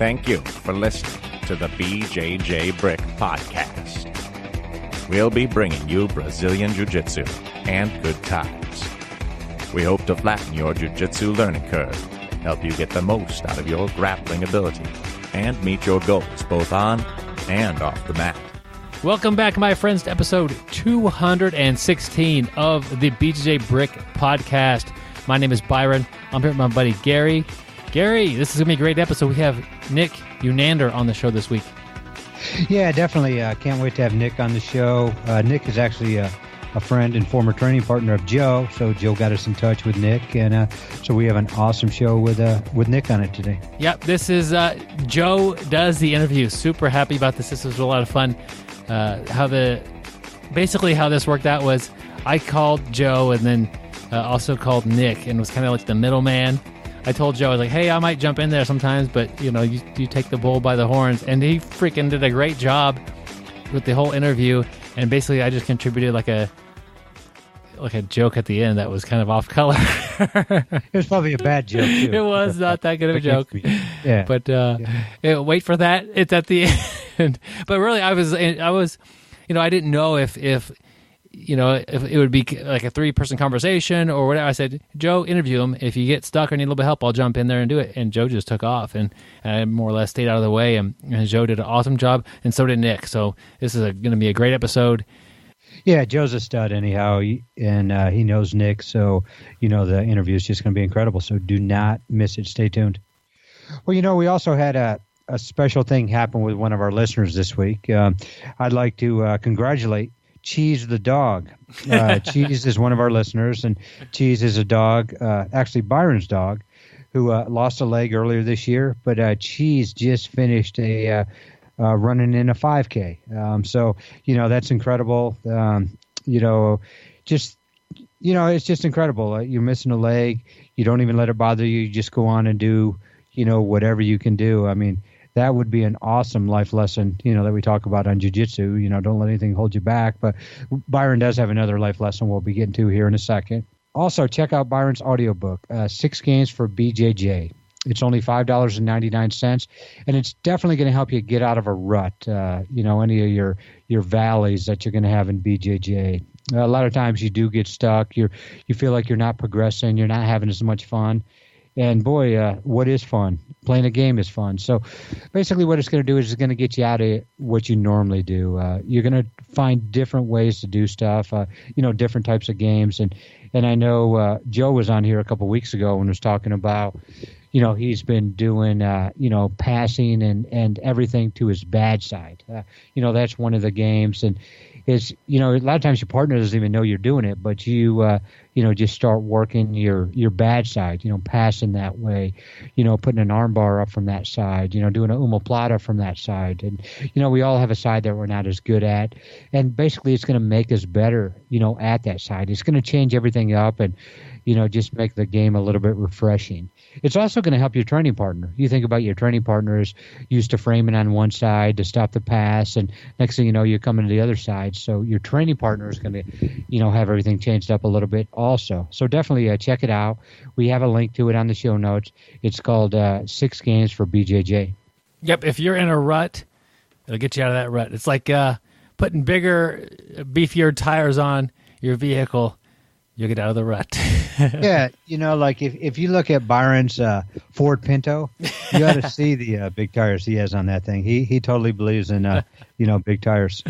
Thank you for listening to the BJJBrick Podcast. We'll be bringing you Brazilian Jiu-Jitsu and good times. We hope to flatten your Jiu-Jitsu learning curve, help you get the most out of your grappling ability, and meet your goals both on and off the mat. Welcome back, my friends, to episode 216 of the BJJBrick Podcast. My name is Byron. I'm here with my buddy Gary. Gary, this is going to be a great episode. We have Nick Unander on the show this week. Yeah, definitely. Can't wait to have Nick on the show. Nick is actually a friend and former training partner of Joe, so Joe got us in touch with Nick, and so we have an awesome show with Nick on it today. Yep, this is Joe does the interview. Super happy about this. This was a lot of fun. How this worked out was I called Joe and then also called Nick and was kind of like the middleman. I told Joe, I was like, hey, I might jump in there sometimes, but you take the bull by the horns. And he freaking did a great job with the whole interview. And basically I just contributed like a joke at the end that was kind of off color. It was probably a bad joke too. It was not that good of a joke. Yeah. But wait for that. It's at the end. But really I was I didn't know if it would be like a 3-person conversation or whatever. I said, Joe, interview him. If you get stuck or need a little bit of help, I'll jump in there and do it. And Joe just took off and I more or less stayed out of the way. And Joe did an awesome job, and so did Nick. So this is going to be a great episode. Yeah, Joe's a stud anyhow, and he knows Nick. So, the interview is just going to be incredible. So do not miss it. Stay tuned. Well, we also had a special thing happen with one of our listeners this week. I'd like to congratulate Cheese the dog. Cheese is one of our listeners, and Cheese is a dog, actually Byron's dog, who lost a leg earlier this year. But Cheese just finished running in a 5K. So, that's incredible. It's just incredible. You're missing a leg. You don't even let it bother you. You just go on and do, whatever you can do. I mean, that would be an awesome life lesson, that we talk about on jiu-jitsu. Don't let anything hold you back. But Byron does have another life lesson we'll be getting to here in a second. Also, check out Byron's audiobook, 6 Games for BJJ. It's only $5.99, and it's definitely going to help you get out of a rut, any of your valleys that you're going to have in BJJ. A lot of times you do get stuck. You feel like you're not progressing. You're not having as much fun. And boy, what is fun? Playing a game is fun. So basically what it's going to do is it's going to get you out of what you normally do. You're going to find different ways to do stuff, different types of games. And I know Joe was on here a couple weeks ago and was talking about, he's been doing, passing and everything to his bad side. That's one of the games. And it's, a lot of times your partner doesn't even know you're doing it, but you just start working your bad side, passing that way, putting an arm bar up from that side, doing an omoplata from that side. And, we all have a side that we're not as good at. And basically it's going to make us better, at that side. It's going to change everything up and, just make the game a little bit refreshing. It's also going to help your training partner. You think about your training partners used to framing on one side to stop the pass, and next thing you know, you're coming to the other side. So your training partner is going to, have everything changed up a little bit also. So definitely check it out. We have a link to it on the show notes. It's called 6 Games for BJJ. Yep, if you're in a rut, it'll get you out of that rut. It's like putting bigger, beefier tires on your vehicle. You'll get out of the rut. Yeah, like if you look at Byron's Ford Pinto, you ought to see the big tires he has on that thing. He totally believes in big tires.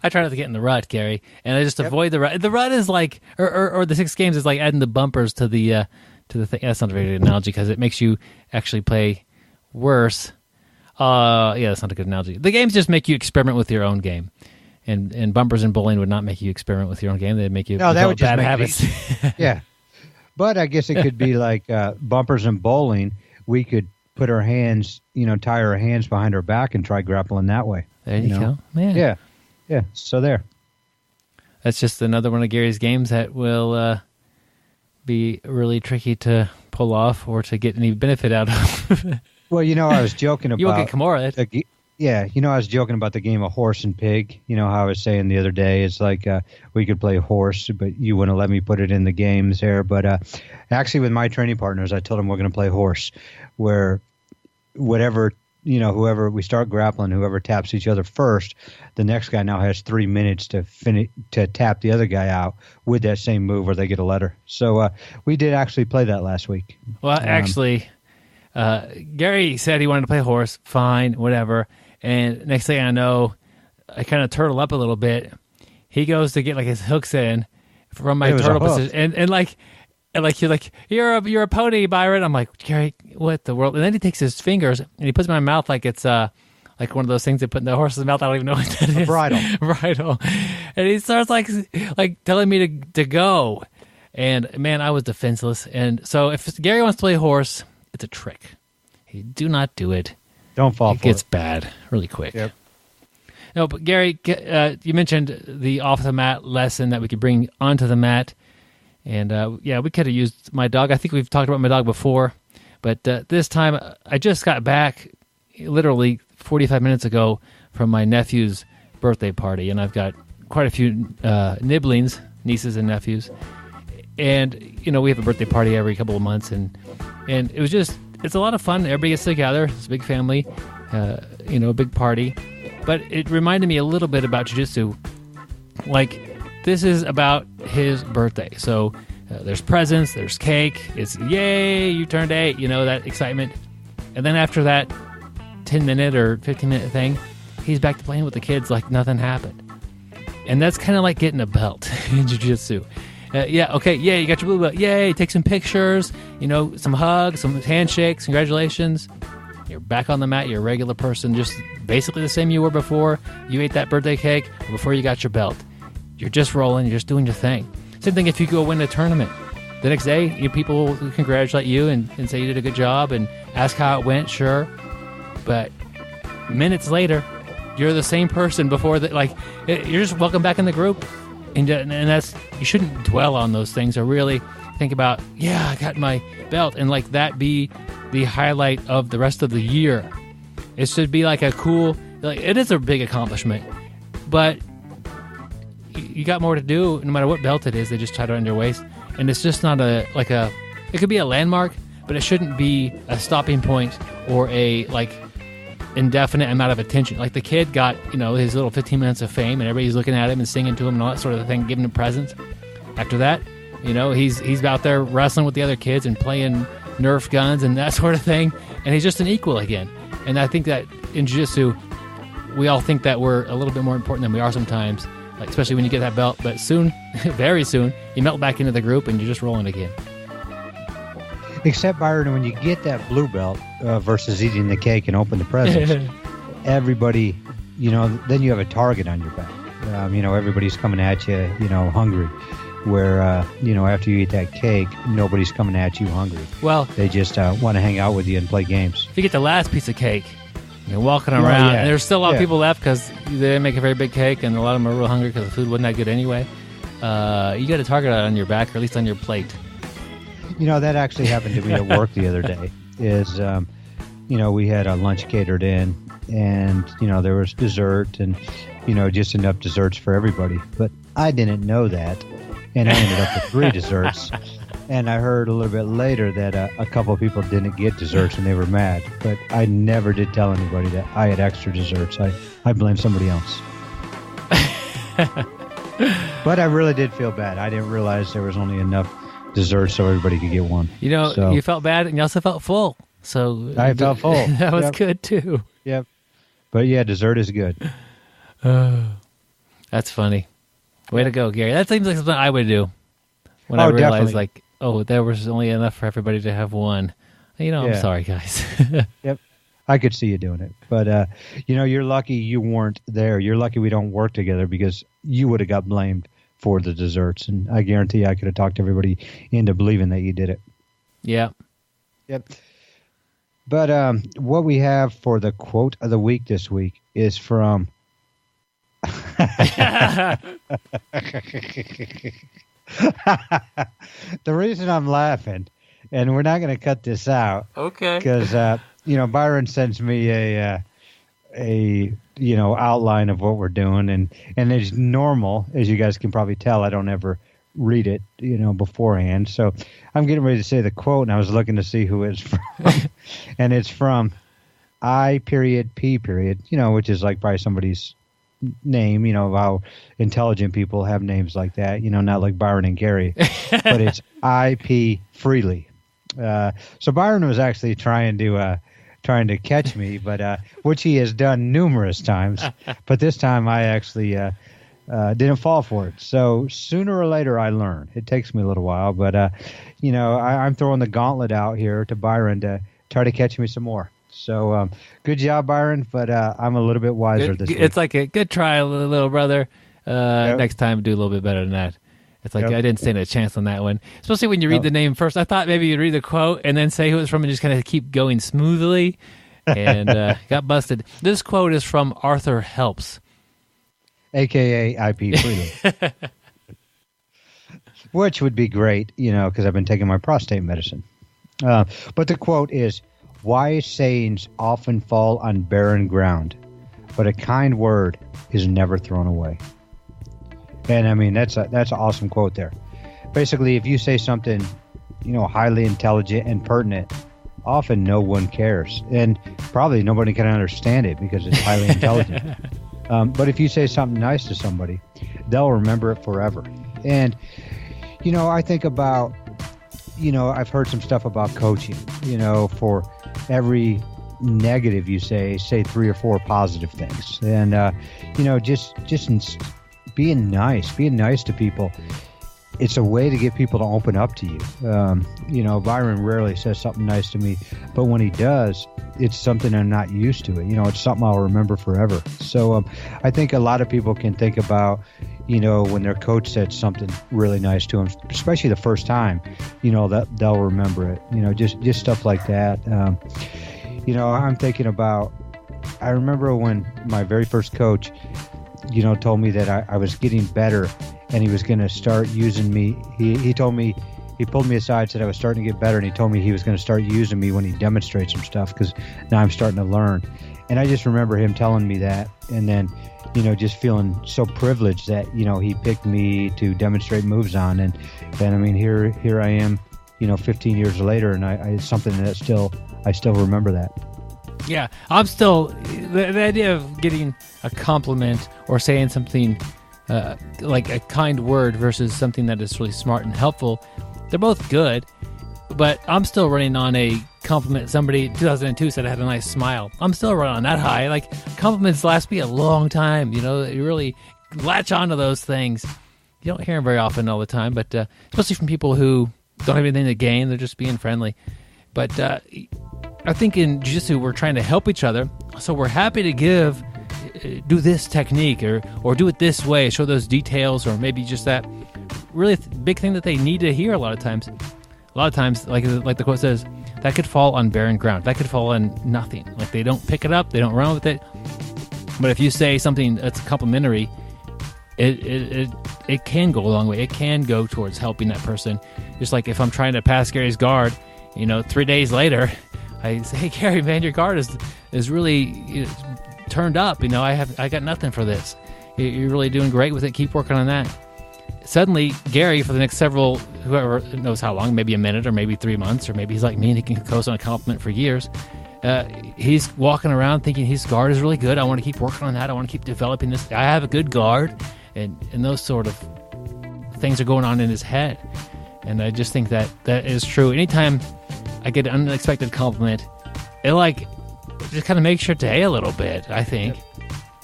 I try not to get in the rut, Gary, and I just avoid the rut. The rut is like, or the 6 games is like adding the bumpers to the thing. That's not a very good analogy because it makes you actually play worse. That's not a good analogy. The games just make you experiment with your own game. And bumpers and bowling would not make you experiment with your own game. They'd make you develop bad habits. Yeah. But I guess it could be like bumpers and bowling. We could put our hands, tie our hands behind our back and try grappling that way. There you go. Man. Yeah. So there. That's just another one of Gary's games that will be really tricky to pull off or to get any benefit out of. Well, I was joking about... You won't get Kimura. Yeah, I was joking about the game of horse and pig. How I was saying the other day, it's like we could play horse, but you wouldn't let me put it in the games there. But actually with my training partners, I told them we're going to play horse, where whatever whoever we start grappling, whoever taps each other first, the next guy now has 3 minutes to tap the other guy out with that same move, or they get a letter. So we did actually play that last week. Well, actually, Gary said he wanted to play horse. Fine, whatever. And next thing I know, I kind of turtle up a little bit. He goes to get like his hooks in from my turtle position, and you're like, you're a pony, Byron. I'm like, Gary, what the world? And then he takes his fingers and he puts them in my mouth like it's like one of those things they put in the horse's mouth. I don't even know what that is. Bridle. And he starts like telling me to go. And man, I was defenseless. And so if Gary wants to play horse, it's a trick. Do not do it. Don't fall for it. It gets bad really quick. Yep. No, but Gary, you mentioned the off the mat lesson that we could bring onto the mat. And we could have used my dog. I think we've talked about my dog before. But this time, I just got back literally 45 minutes ago from my nephew's birthday party. And I've got quite a few nibblings, nieces and nephews. And, we have a birthday party every couple of months. And it was it's a lot of fun. Everybody gets together. It's a big family, a big party. But it reminded me a little bit about jiu-jitsu. Like, this is about his birthday. So there's presents, there's cake. It's, yay, you turned 8, that excitement. And then after that 10-minute or 15-minute thing, he's back to playing with the kids like nothing happened. And that's kind of like getting a belt in jiu-jitsu. You got your blue belt. Yay, take some pictures, some hugs, some handshakes, congratulations. You're back on the mat. You're a regular person, just basically the same you were before you ate that birthday cake or before you got your belt. You're just rolling. You're just doing your thing. Same thing if you go win a tournament. The next day, people will congratulate you and say you did a good job and ask how it went, sure. But minutes later, you're the same person before that. Like, you're just welcome back in the group. And that's, you shouldn't dwell on those things or really think about, I got my belt, and like that be the highlight of the rest of the year. It should be like a cool, it is a big accomplishment, but you got more to do. No matter what belt it is, they just tie it around your waist, and it's just not it could be a landmark, but it shouldn't be a stopping point or a indefinite amount of attention. Like the kid got his little 15 minutes of fame, and everybody's looking at him and singing to him and all that sort of thing, giving him presents. After that, he's out there wrestling with the other kids and playing Nerf guns and that sort of thing, and he's just an equal again. And I think that in jiu-jitsu, we all think that we're a little bit more important than we are sometimes, especially when you get that belt. But soon, very soon, you melt back into the group and you're just rolling again. Except, Byron, when you get that blue belt versus eating the cake and open the presents, everybody, then you have a target on your back. Everybody's coming at you, hungry. Where, after you eat that cake, nobody's coming at you hungry. Well, they just want to hang out with you and play games. If you get the last piece of cake, you're walking around, and there's still a lot of people left because they didn't make a very big cake, and a lot of them are real hungry because the food wasn't that good anyway. You got a target on your back, or at least on your plate. That actually happened to me at work the other day. We had a lunch catered in, and, there was dessert and, just enough desserts for everybody. But I didn't know that. And I ended up with 3 desserts. And I heard a little bit later that a couple of people didn't get desserts and they were mad. But I never did tell anybody that I had extra desserts. I blame somebody else. But I really did feel bad. I didn't realize there was only enough desserts so everybody could get one. You felt bad and you also felt full. So I felt full. That was good too. Yep. But yeah, dessert is good. That's funny. Way to go, Gary. That seems like something I would do when I realized, definitely. There was only enough for everybody to have one. I'm sorry, guys. Yep. I could see you doing it. But, you're lucky you weren't there. You're lucky we don't work together because you would have got blamed for the desserts. And I guarantee I could have talked everybody into believing that you did it. Yeah. Yep. But what we have for the quote of the week this week is from... The reason I'm laughing, and we're not going to cut this out, okay? Because Byron sends me a outline of what we're doing, and it's normal, as you guys can probably tell. I don't ever read it, beforehand. So I'm getting ready to say the quote, and I was looking to see who it's from, and it's from I.P. Which is like probably somebody's name, how intelligent people have names like that, not like Byron and Gary, but it's I.P. Freely. So Byron was actually trying to catch me, but which he has done numerous times. But this time I actually didn't fall for it. So sooner or later I learn. It takes me a little while, but I'm throwing the gauntlet out here to Byron to try to catch me some more. So good job, Byron, but I'm a little bit wiser this week. It's like a good try, little brother. Yep. Next time, do a little bit better than that. It's like Yep. I didn't stand a chance on that one, especially when you read the name first. I thought maybe you'd read the quote and then say who it's from and just kind of keep going smoothly, and got busted. This quote is from Arthur Helps, a.k.a. I.P. Freely, which would be great, because I've been taking my prostate medicine. But the quote is, "Wise sayings often fall on barren ground, but a kind word is never thrown away." And I mean, that's an awesome quote there. Basically, if you say something, highly intelligent and pertinent, often no one cares, and probably nobody can understand it because it's highly intelligent. But if you say something nice to somebody, they'll remember it forever. And I think about, I've heard some stuff about coaching. For every negative you say 3 or 4 positive things, and just being nice to people. It's a way to get people to open up to you. Byron rarely says something nice to me, but when he does, it's something I'm not used to. It's something I'll remember forever. So I think a lot of people can think about, when their coach said something really nice to them, especially the first time, that they'll remember it. Just stuff like that. I'm thinking about, I remember when my very first coach, told me that I was getting better and he was going to start using me. He told me, he pulled me aside, said I was starting to get better, and he told me he was going to start using me when he demonstrates some stuff because now I'm starting to learn. And I just remember him telling me that, and then, just feeling so privileged that, he picked me to demonstrate moves on. And then, I mean, here I am, 15 years later, and it's something that I still remember that. Yeah, I'm still, the idea of getting a compliment or saying something like a kind word versus something that is really smart and helpful, they're both good, but I'm still running on a compliment. Somebody in 2002 said I had a nice smile. I'm still running on that high. Like, compliments last me a long time. You really latch onto those things. You don't hear them very often all the time, but especially from people who don't have anything to gain, they're just being friendly. But I think in Jiu-Jitsu, we're trying to help each other, so we're happy to do this technique or do it this way, show those details, or maybe just that really big thing that they need to hear a lot of times. A lot of times, like the quote says, that could fall on barren ground. That could fall on nothing. Like, they don't pick it up, they don't run with it. But if you say something that's complimentary, it can go a long way. It can go towards helping that person. Just like if I'm trying to pass Gary's guard, 3 days later, I say, "Hey, Gary, man, your guard is really turned up. I got nothing for this. You're really doing great with it. Keep working on that." Suddenly, Gary, for the next whoever knows how long, maybe a minute or maybe 3 months, or maybe he's like me and he can coast on a compliment for years. He's walking around thinking his guard is really good. I want to keep working on that. I want to keep developing this. I have a good guard, and those sort of things are going on in his head. And I just think that is true. Anytime I get an unexpected compliment, it just kind of makes your day a little bit, I think.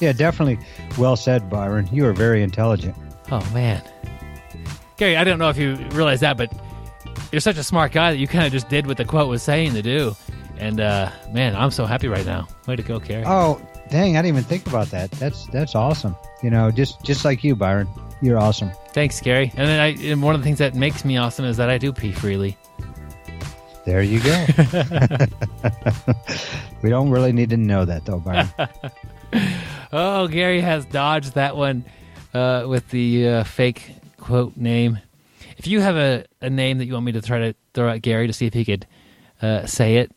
Yeah, definitely. Well said, Byron. You are very intelligent. Oh, man. Gary, I don't know if you realize that, but you're such a smart guy that you kind of just did what the quote was saying to do. And, man, I'm so happy right now. Way to go, Gary. Oh, dang, I didn't even think about that. That's awesome. Just like you, Byron. You're awesome. Thanks, Gary. And then and one of the things that makes me awesome is that I do pee freely. There you go. We don't really need to know that, though, Byron. Oh, Gary has dodged that one with the fake quote name. If you have a name that you want me to try to throw at Gary to see if he could say it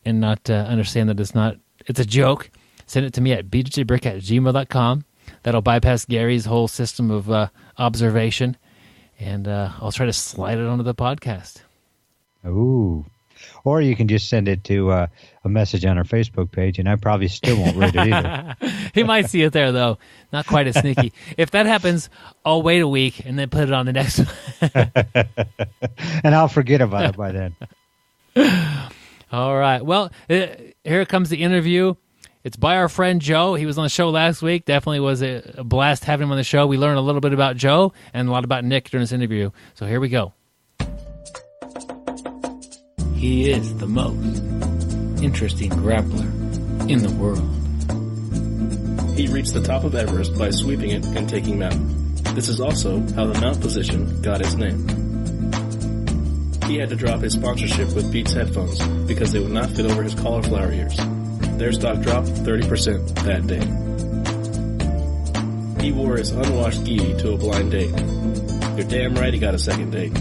and not understand that it's a joke, send it to me at BjjBrick@gmail.com. That'll bypass Gary's whole system of observation, and I'll try to slide it onto the podcast. Ooh. Or you can just send it to a message on our Facebook page, and I probably still won't read it either. He might see it there, though. Not quite as sneaky. If that happens, I'll wait a week and then put it on the next one. And I'll forget about it by then. All right. Well, here comes the interview. It's by our friend Joe. He was on the show last week. Definitely was a blast having him on the show. We learned a little bit about Joe and a lot about Nick during this interview. So here we go. He is the most interesting grappler in the world. He reached the top of Everest by sweeping it and taking Mount. This is also how the Mount position got its name. He had to drop his sponsorship with Beats headphones because they would not fit over his cauliflower ears. Their stock dropped 30% that day. He wore his unwashed gi to a blind date. You're damn right he got a second date.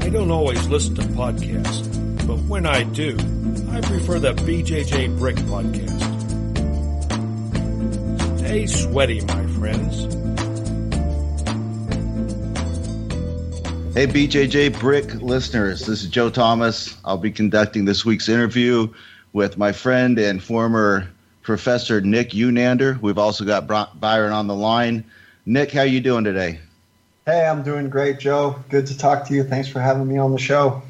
I don't always listen to podcasts, but when I do, I prefer the BJJ Podcast. Stay sweaty, my friends. Hey, BjjBrick listeners, this is Joe Thomas. I'll be conducting this week's interview with my friend and former professor Nick Unander. We've also got Byron on the line. Nick, how you doing today? Hey, I'm doing great, Joe. Good to talk to you. Thanks for having me on the show.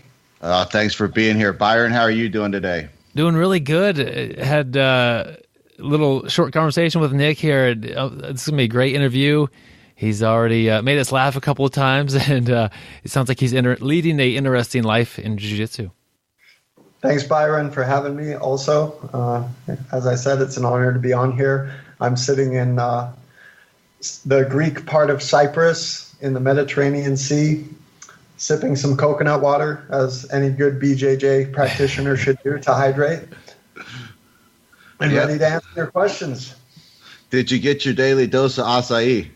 Thanks for being here. Byron, how are you doing today? Doing really good. Had a little short conversation with Nick here. This is going to be a great interview. He's already made us laugh a couple of times, and it sounds like he's leading an interesting life in jiu-jitsu. Thanks, Byron, for having me also. As I said, it's an honor to be on here. I'm sitting in the Greek part of Cyprus in the Mediterranean Sea, sipping some coconut water, as any good BJJ practitioner should do to hydrate, and ready to answer your questions. Did you get your daily dose of acai?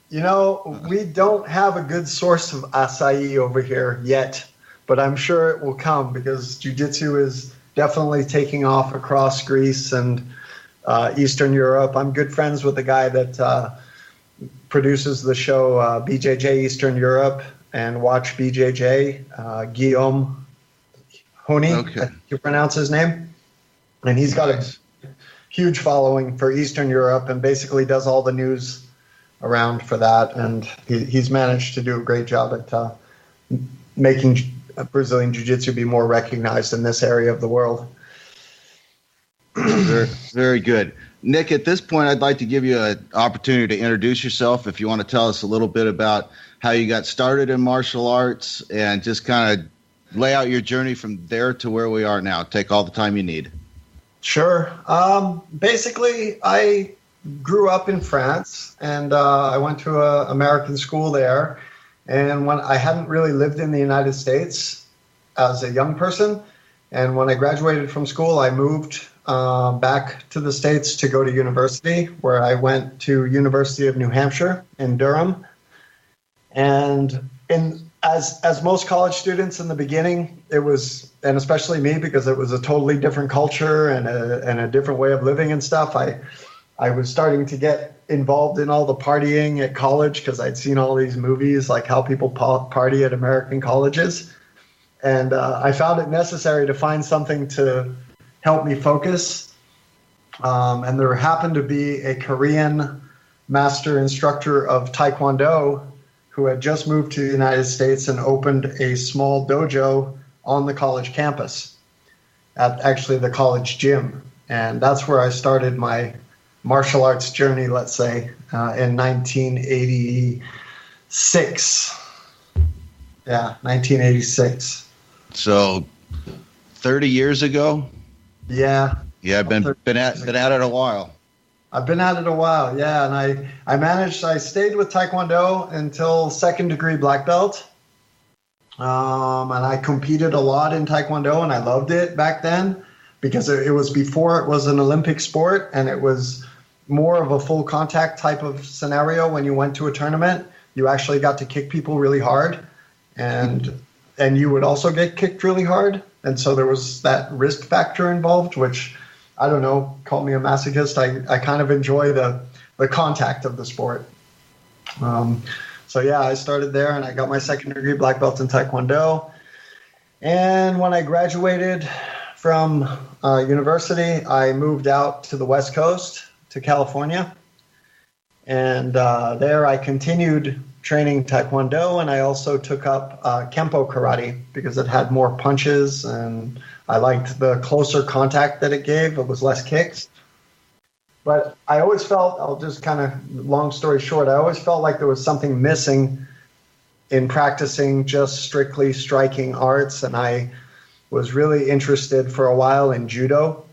You know, we don't have a good source of acai over here yet, but I'm sure it will come because jiu-jitsu is definitely taking off across Greece and Eastern Europe. I'm good friends with the guy that produces the show BJJ Eastern Europe and Watch BJJ, Guillaume Honi, okay. You pronounce his name. And he's got a huge following for Eastern Europe and basically does all the news around for that. And he's managed to do a great job at making Brazilian Jiu-Jitsu be more recognized in this area of the world. Very, very good. Nick, at this point, I'd like to give you an opportunity to introduce yourself. If you want to tell us a little bit about how you got started in martial arts and just kind of lay out your journey from there to where we are now. Take all the time you need. Sure. Basically, I grew up in France, and I went to an American school there. And when I hadn't really lived in the United States as a young person, and when I graduated from school, I moved back to the States to go to university, where I went to University of New Hampshire in Durham. And as most college students in the beginning, it was, and especially me, because it was a totally different culture and a different way of living and stuff, I was starting to get involved in all the partying at college because I'd seen all these movies, like how people party at American colleges. And I found it necessary to find something to help me focus. And there happened to be a Korean master instructor of Tae Kwon Do who had just moved to the United States and opened a small dojo on the college campus at actually the college gym. And that's where I started my martial arts journey, let's say, in 1986. Yeah, 1986. So 30 years ago? Yeah. Yeah, I've been at it a while. I've been at it a while, yeah. And I stayed with Tae Kwon Do until second degree black belt. And I competed a lot in Tae Kwon Do, and I loved it back then because it was before it was an Olympic sport, and it was more of a full contact type of scenario. When you went to a tournament, you actually got to kick people really hard, and you would also get kicked really hard. And so there was that risk factor involved, which, I don't know, call me a masochist. I kind of enjoy the contact of the sport. So yeah, I started there and I got my second degree black belt in Tae Kwon Do. And when I graduated from university, I moved out to the West Coast, to California. And there I continued training Tae Kwon Do, and I also took up Kempo karate because it had more punches, and I liked the closer contact that it gave. It was less kicks. But I always felt, I'll just kind of, long story short, I always felt like there was something missing in practicing just strictly striking arts. And I was really interested for a while in judo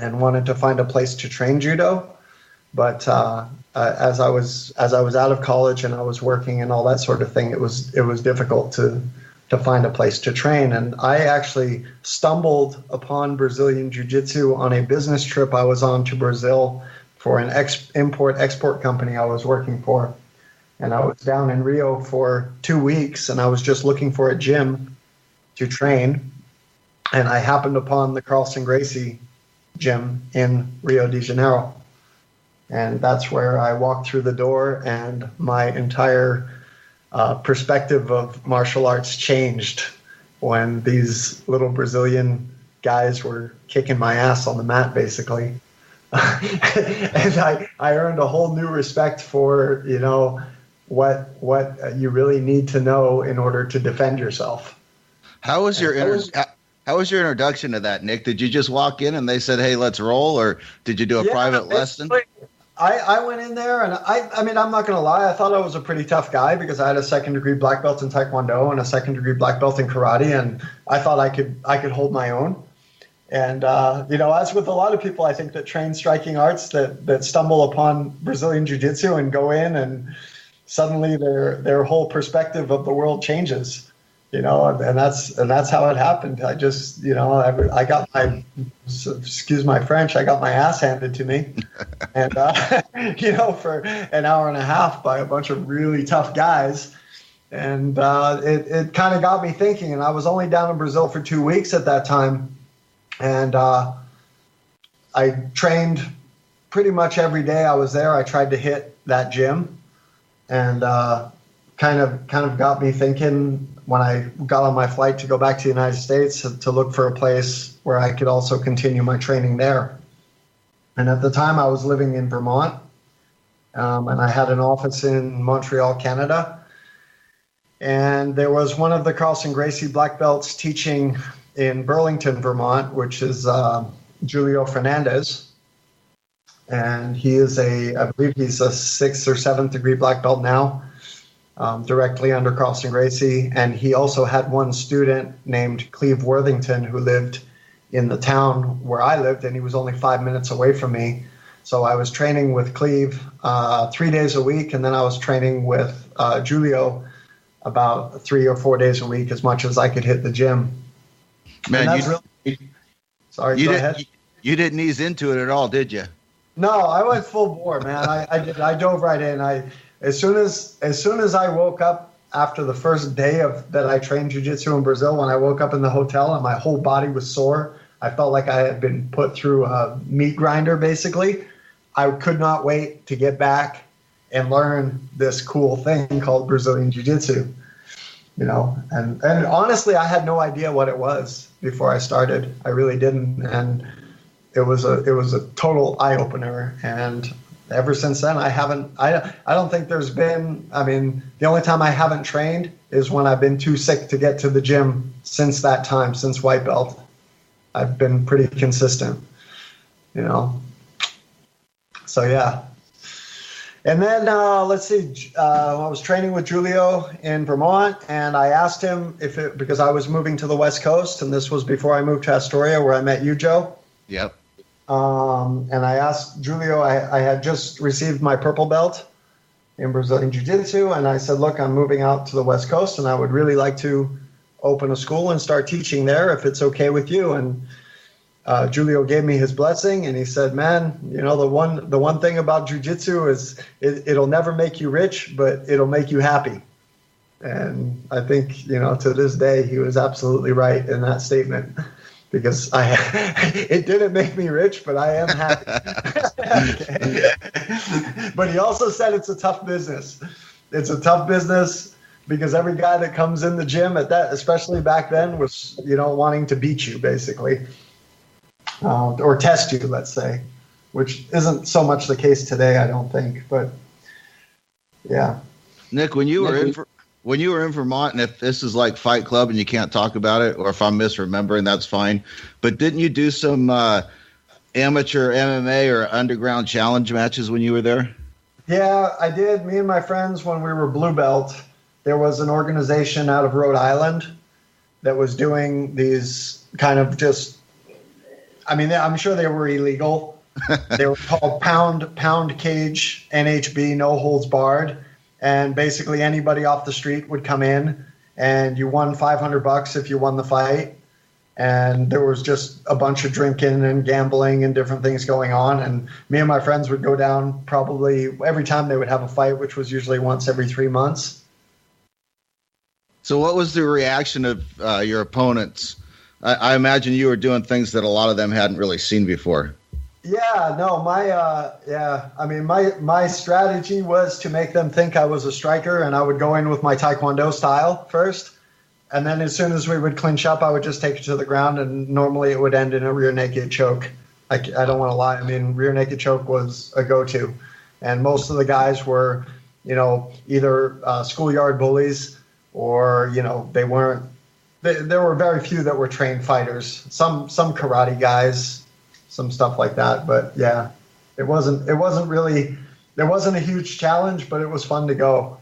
and wanted to find a place to train judo. But as I was out of college and I was working and all that sort of thing, it was difficult to find a place to train. And I actually stumbled upon Brazilian Jiu-Jitsu on a business trip I was on to Brazil for an import-export company I was working for. And I was down in Rio for 2 weeks, and I was just looking for a gym to train. And I happened upon the Carlson Gracie gym in Rio de Janeiro. And that's where I walked through the door, and my entire perspective of martial arts changed when these little Brazilian guys were kicking my ass on the mat, basically. And I earned a whole new respect for, what you really need to know in order to defend yourself. How was your introduction to that, Nick? Did you just walk in and they said, "Hey, let's roll," or did you do a private lesson? I went in there, and I mean, I'm not going to lie. I thought I was a pretty tough guy because I had a second-degree black belt in Tae Kwon Do and a second-degree black belt in karate, and I thought I could hold my own. And as with a lot of people, I think that train striking arts that stumble upon Brazilian Jiu-Jitsu and go in, and suddenly their whole perspective of the world changes. And that's how it happened. I just, I got my, excuse my French, I got my ass handed to me, and for an hour and a half by a bunch of really tough guys, and it kind of got me thinking. And I was only down in Brazil for 2 weeks at that time, and I trained pretty much every day I was there. I tried to hit that gym, and kind of got me thinking when I got on my flight to go back to the United States to look for a place where I could also continue my training there. And at the time I was living in Vermont, and I had an office in Montreal, Canada. And there was one of the Carlson Gracie black belts teaching in Burlington, Vermont, which is Julio Fernandez. And I believe he's a 6th or 7th degree black belt now. Directly under Carlson Gracie, and he also had one student named Cleve Worthington who lived in the town where I lived, and he was only 5 minutes away from me. So I was training with Cleve 3 days a week, and then I was training with Julio about 3 or 4 days a week, as much as I could hit the gym. Man, Sorry, go ahead. You didn't ease into it at all, did you? No, I went full bore, man. I dove right in. As soon as I woke up after the first day that I trained jiu-jitsu in Brazil, when I woke up in the hotel and my whole body was sore, I felt like I had been put through a meat grinder, basically. I could not wait to get back and learn this cool thing called Brazilian Jiu-Jitsu. And honestly, I had no idea what it was before I started. I really didn't, and it was a total eye-opener. And ever since then, I don't think there's been, the only time I haven't trained is when I've been too sick to get to the gym since that time, since white belt. I've been pretty consistent, So, yeah. And then, let's see, I was training with Julio in Vermont, and I asked him because I was moving to the West Coast, and this was before I moved to Astoria, where I met you, Joe. Yep. And I asked Julio, I had just received my purple belt in Brazilian Jiu-Jitsu, and I said, look, I'm moving out to the West Coast, and I would really like to open a school and start teaching there if it's okay with you. And Julio gave me his blessing, and he said, man, the one thing about Jiu-Jitsu is it'll never make you rich, but it'll make you happy. And I think, to this day, he was absolutely right in that statement. Because it didn't make me rich, but I am happy. But he also said it's a tough business. It's a tough business. because every guy that comes in the gym at that, especially back then, was, wanting to beat you basically, or test you, let's say, which isn't so much the case today, I don't think. But yeah, Nick, when you were in Vermont, and if this is like Fight Club and you can't talk about it, or if I'm misremembering, that's fine. But didn't you do some amateur MMA or underground challenge matches when you were there? Yeah, I did. Me and my friends, when we were blue belt, there was an organization out of Rhode Island that was doing these kind of I'm sure they were illegal. They were called pound cage NHB, no holds barred. And basically anybody off the street would come in, and you won $500 if you won the fight. And there was just a bunch of drinking and gambling and different things going on. And me and my friends would go down probably every time they would have a fight, which was usually once every 3 months. So what was the reaction of your opponents? I imagine you were doing things that a lot of them hadn't really seen before. Yeah, no, my strategy was to make them think I was a striker, and I would go in with my Tae Kwon Do style first. And then as soon as we would clinch up, I would just take it to the ground, and normally it would end in a rear naked choke. I don't want to lie. I mean, rear naked choke was a go-to. And most of the guys were, either schoolyard bullies or, they weren't. There were very few that were trained fighters. Some karate guys, some stuff like that. But yeah, it wasn't really, there wasn't a huge challenge, but it was fun to go,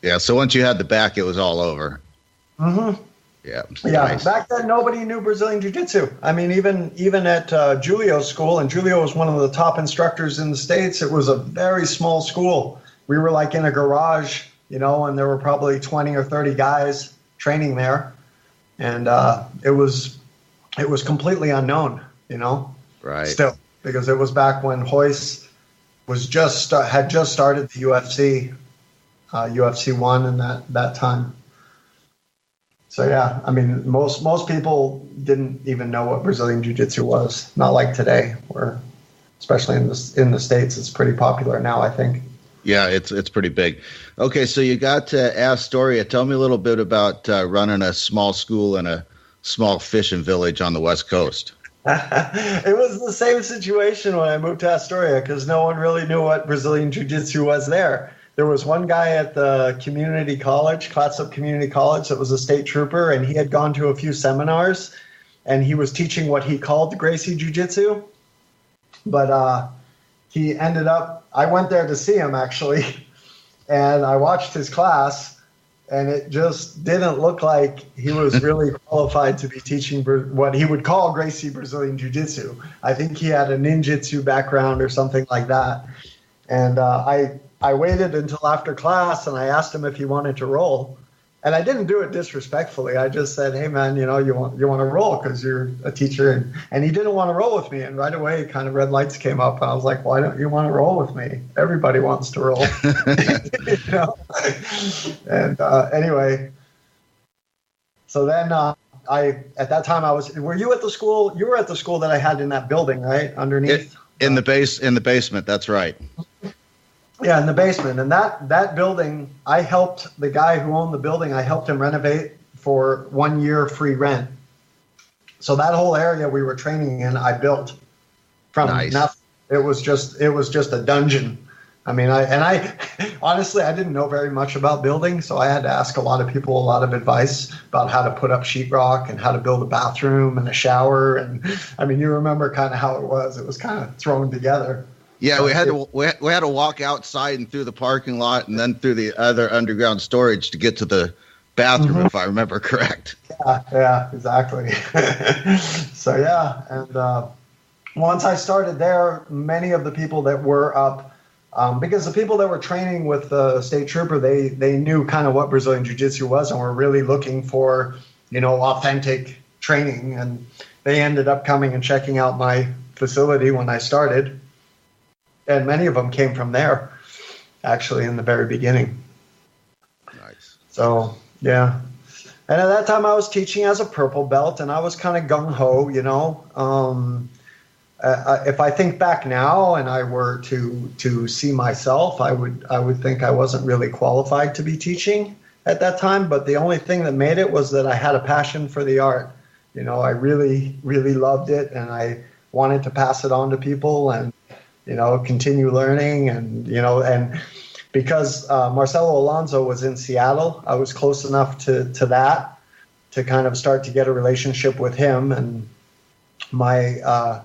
Yeah. So once you had the back, it was all over. Mm-hmm. Yeah. Yeah. Nice. Back then, nobody knew Brazilian Jiu-Jitsu. I mean, even at Julio's school, and Julio was one of the top instructors in the States. It was a very small school. We were like in a garage, and there were probably 20 or 30 guys training there, and it was completely unknown, Right. Still, because it was back when Royce was had just started the UFC, UFC 1 in that time. So yeah, I mean, most people didn't even know what Brazilian Jiu-Jitsu was. Not like today, where, especially in the States, it's pretty popular now, I think. Yeah, it's pretty big. Okay, so you got to Astoria. Tell me a little bit about running a small school in a small fishing village on the West Coast. It was the same situation when I moved to Astoria, because no one really knew what Brazilian Jiu-Jitsu was there. There was one guy at the community college, Clatsop Community College, that was a state trooper, and he had gone to a few seminars, and he was teaching what he called Gracie Jiu-Jitsu. But he ended up, I went there to see him, actually, and I watched his class, and it just didn't look like he was really qualified to be teaching what he would call Gracie Brazilian Jiu-Jitsu. I think he had a ninjutsu background or something like that. And I waited until after class, and I asked him if he wanted to roll. And I didn't do it disrespectfully. I just said, hey, man, you want to roll because you're a teacher. And he didn't want to roll with me. And right away, kind of red lights came up. And I was like, why don't you want to roll with me? Everybody wants to roll. And anyway, so then at that time, were you at the school? You were at the school that I had in that building, right? Underneath? In the basement, that's right. Yeah, in the basement. And that building, I helped the guy who owned the building, I helped him renovate for 1 year free rent. So that whole area we were training in, I built from nothing. It was just a dungeon. I mean, I honestly, I didn't know very much about building, so I had to ask a lot of people a lot of advice about how to put up sheetrock and how to build a bathroom and a shower. And I mean, you remember kind of how it was. It was kind of thrown together. Yeah, we had to walk outside and through the parking lot and then through the other underground storage to get to the bathroom, if I remember correct. Yeah, exactly. So yeah, and once I started there, many of the people that were up, because the people that were training with the state trooper, they knew kind of what Brazilian Jiu-Jitsu was and were really looking for, authentic training. And they ended up coming and checking out my facility when I started. And many of them came from there, actually, in the very beginning. Nice. So, yeah. And at that time, I was teaching as a purple belt, and I was kind of gung-ho, if I think back now and I were to see myself, I would think I wasn't really qualified to be teaching at that time, but the only thing that made it was that I had a passion for the art. You know, I really, really loved it, and I wanted to pass it on to people and, you know, continue learning. And, you know, and because Marcelo Alonso was in Seattle, I was close enough to that to kind of start to get a relationship with him. And my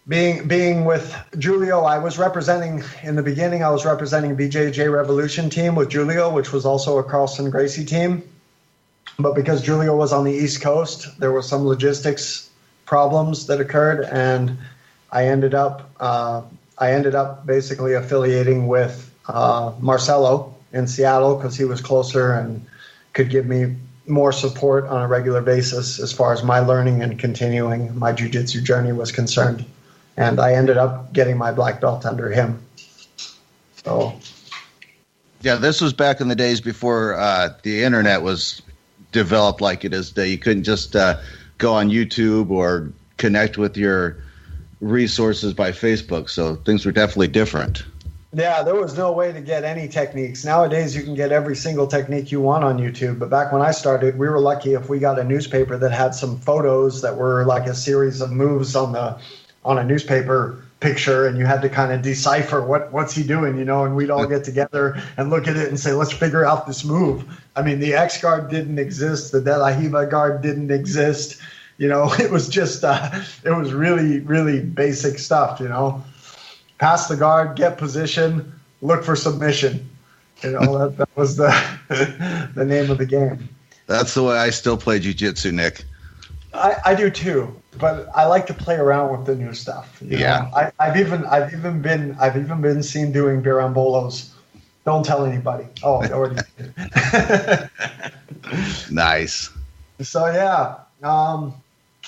being with Julio, I was representing, in the beginning, I was representing BJJ Revolution team with Julio, which was also a Carlson Gracie team. But because Julio was on the East Coast, there were some logistics problems that occurred, and I ended up basically affiliating with Marcelo in Seattle because he was closer and could give me more support on a regular basis as far as my learning and continuing my jiu-jitsu journey was concerned. And I ended up getting my black belt under him. So, yeah, this was back in the days before the internet was developed like it is today. You couldn't just go on YouTube or connect with your resources by Facebook. So things were definitely different. Yeah, there was no way to get any techniques. Nowadays, you can get every single technique you want on YouTube. But back when I started, we were lucky if we got a newspaper that had some photos that were like a series of moves on a newspaper picture, and you had to kind of decipher what's he doing, you know, and we'd all get together and look at it and say, let's figure out this move. I mean, the X guard didn't exist. The De La Riva guard didn't exist. You know, it was just, it was really, really basic stuff, you know. Pass the guard, get position, look for submission. You know, that was the the name of the game. That's the way I still play jiu-jitsu, Nick. I do too, but I like to play around with the new stuff. You know? I've even been seen doing birambolos. Don't tell anybody. Oh, I already did. Nice. So yeah.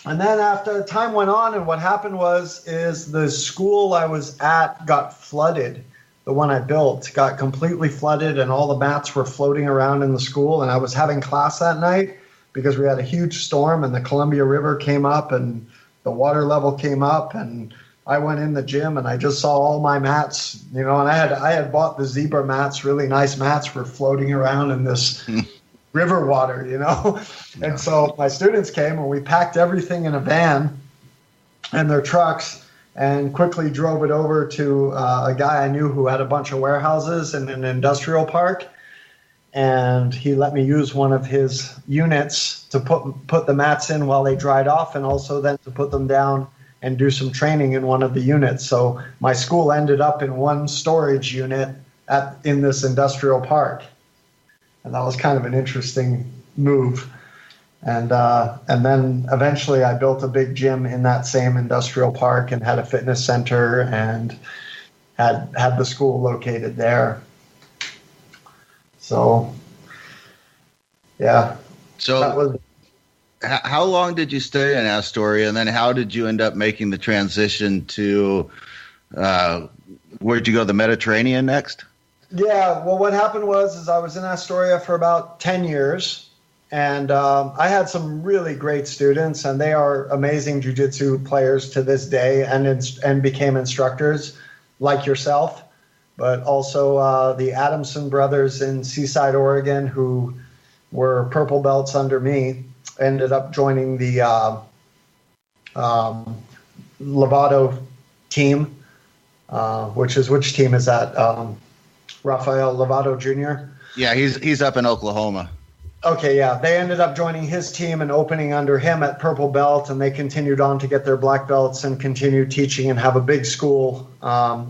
And then after time went on, and what happened is the school I was at got flooded. The one I built got completely flooded, and all the mats were floating around in the school. And I was having class that night because we had a huge storm, and the Columbia River came up, and the water level came up, and I went in the gym, and I just saw all my mats, you know, and I had bought the zebra mats, really nice mats, were floating around in this river water, you know. And so my students came, and we packed everything in a van and their trucks and quickly drove it over to a guy I knew who had a bunch of warehouses in an industrial park. And he let me use one of his units to put the mats in while they dried off, and also then to put them down and do some training in one of the units. So my school ended up in one storage unit in this industrial park. And that was kind of an interesting move. And then eventually I built a big gym in that same industrial park and had a fitness center and had the school located there. So, yeah. So how long did you stay in Astoria, and then how did you end up making the transition to where'd you go, the Mediterranean next? Yeah, well, what happened was I was in Astoria for about 10 years, and I had some really great students, and they are amazing jiu-jitsu players to this day and became instructors like yourself, but also the Adamson brothers in Seaside, Oregon, who were purple belts under me, ended up joining the Lovato team, which team is that? Rafael Lovato Jr. Yeah, he's up in Oklahoma. Okay, yeah. They ended up joining his team and opening under him at purple belt, and they continued on to get their black belts and continued teaching and have a big school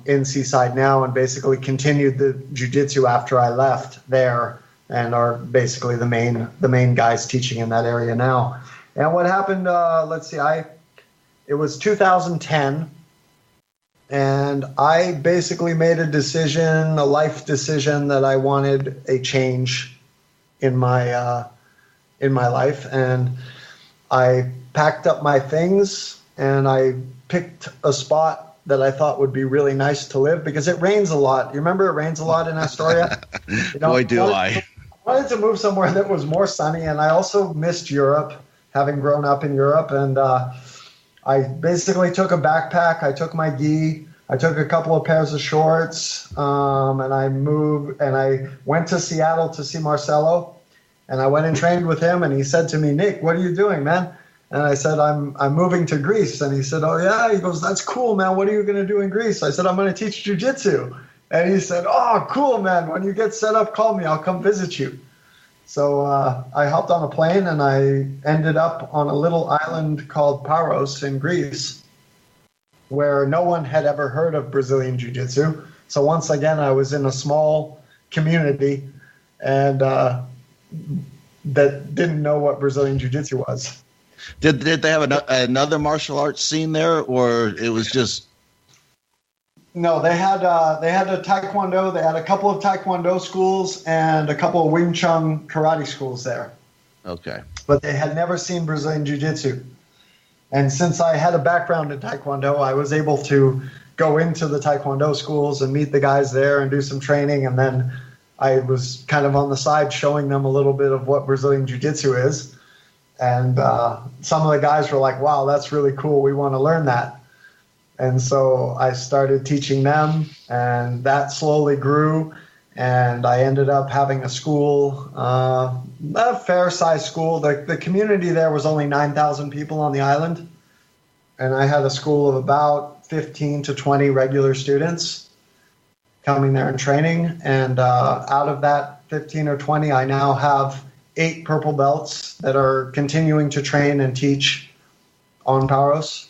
in Seaside now, and basically continued the jiu-jitsu after I left there, and are basically the main guys teaching in that area now. And what happened, it was 2010, and I basically made a life decision that I wanted a change in my life, and I packed up my things and I picked a spot that I thought would be really nice to live, because it rains a lot. You remember it rains a lot in Astoria? You know, Boy, do I wanted to move somewhere that was more sunny, and I also missed Europe, having grown up in Europe. And I basically took a backpack, I took my gi, I took a couple of pairs of shorts, and I went to Seattle to see Marcelo, and I went and trained with him, and he said to me, "Nick, what are you doing, man?" And I said, I'm moving to Greece. And he said, "Oh, yeah?" He goes, "That's cool, man. What are you going to do in Greece?" I said, "I'm going to teach jiu-jitsu." And he said, "Oh, cool, man. When you get set up, call me. I'll come visit you." So I hopped on a plane, and I ended up on a little island called Paros in Greece, where no one had ever heard of Brazilian Jiu-Jitsu. So once again, I was in a small community and that didn't know what Brazilian Jiu-Jitsu was. Did they have another martial arts scene there, or it was just? No, they had a Tae Kwon Do. They had a couple of Tae Kwon Do schools and a couple of Wing Chun karate schools there. Okay. But they had never seen Brazilian Jiu-Jitsu. And since I had a background in Tae Kwon Do, I was able to go into the Tae Kwon Do schools and meet the guys there and do some training. And then I was kind of on the side showing them a little bit of what Brazilian Jiu-Jitsu is. And some of the guys were like, "Wow, that's really cool. We want to learn that." And so I started teaching them, and that slowly grew. And I ended up having a school, a fair-sized school. The community there was only 9,000 people on the island. And I had a school of about 15 to 20 regular students coming there and training. And out of that 15 or 20, I now have 8 purple belts that are continuing to train and teach on Paros.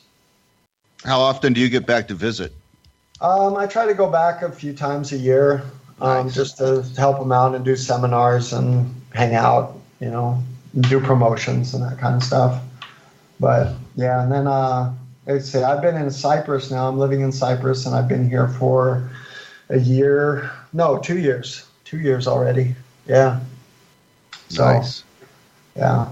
How often do you get back to visit? I try to go back a few times a year, Nice. just to help them out and do seminars and hang out, do promotions and that kind of stuff. But yeah, and then let's see, I've been in Cyprus now. I'm living in Cyprus, and I've been here for 2 years. 2 years already. Yeah. So, Nice. yeah.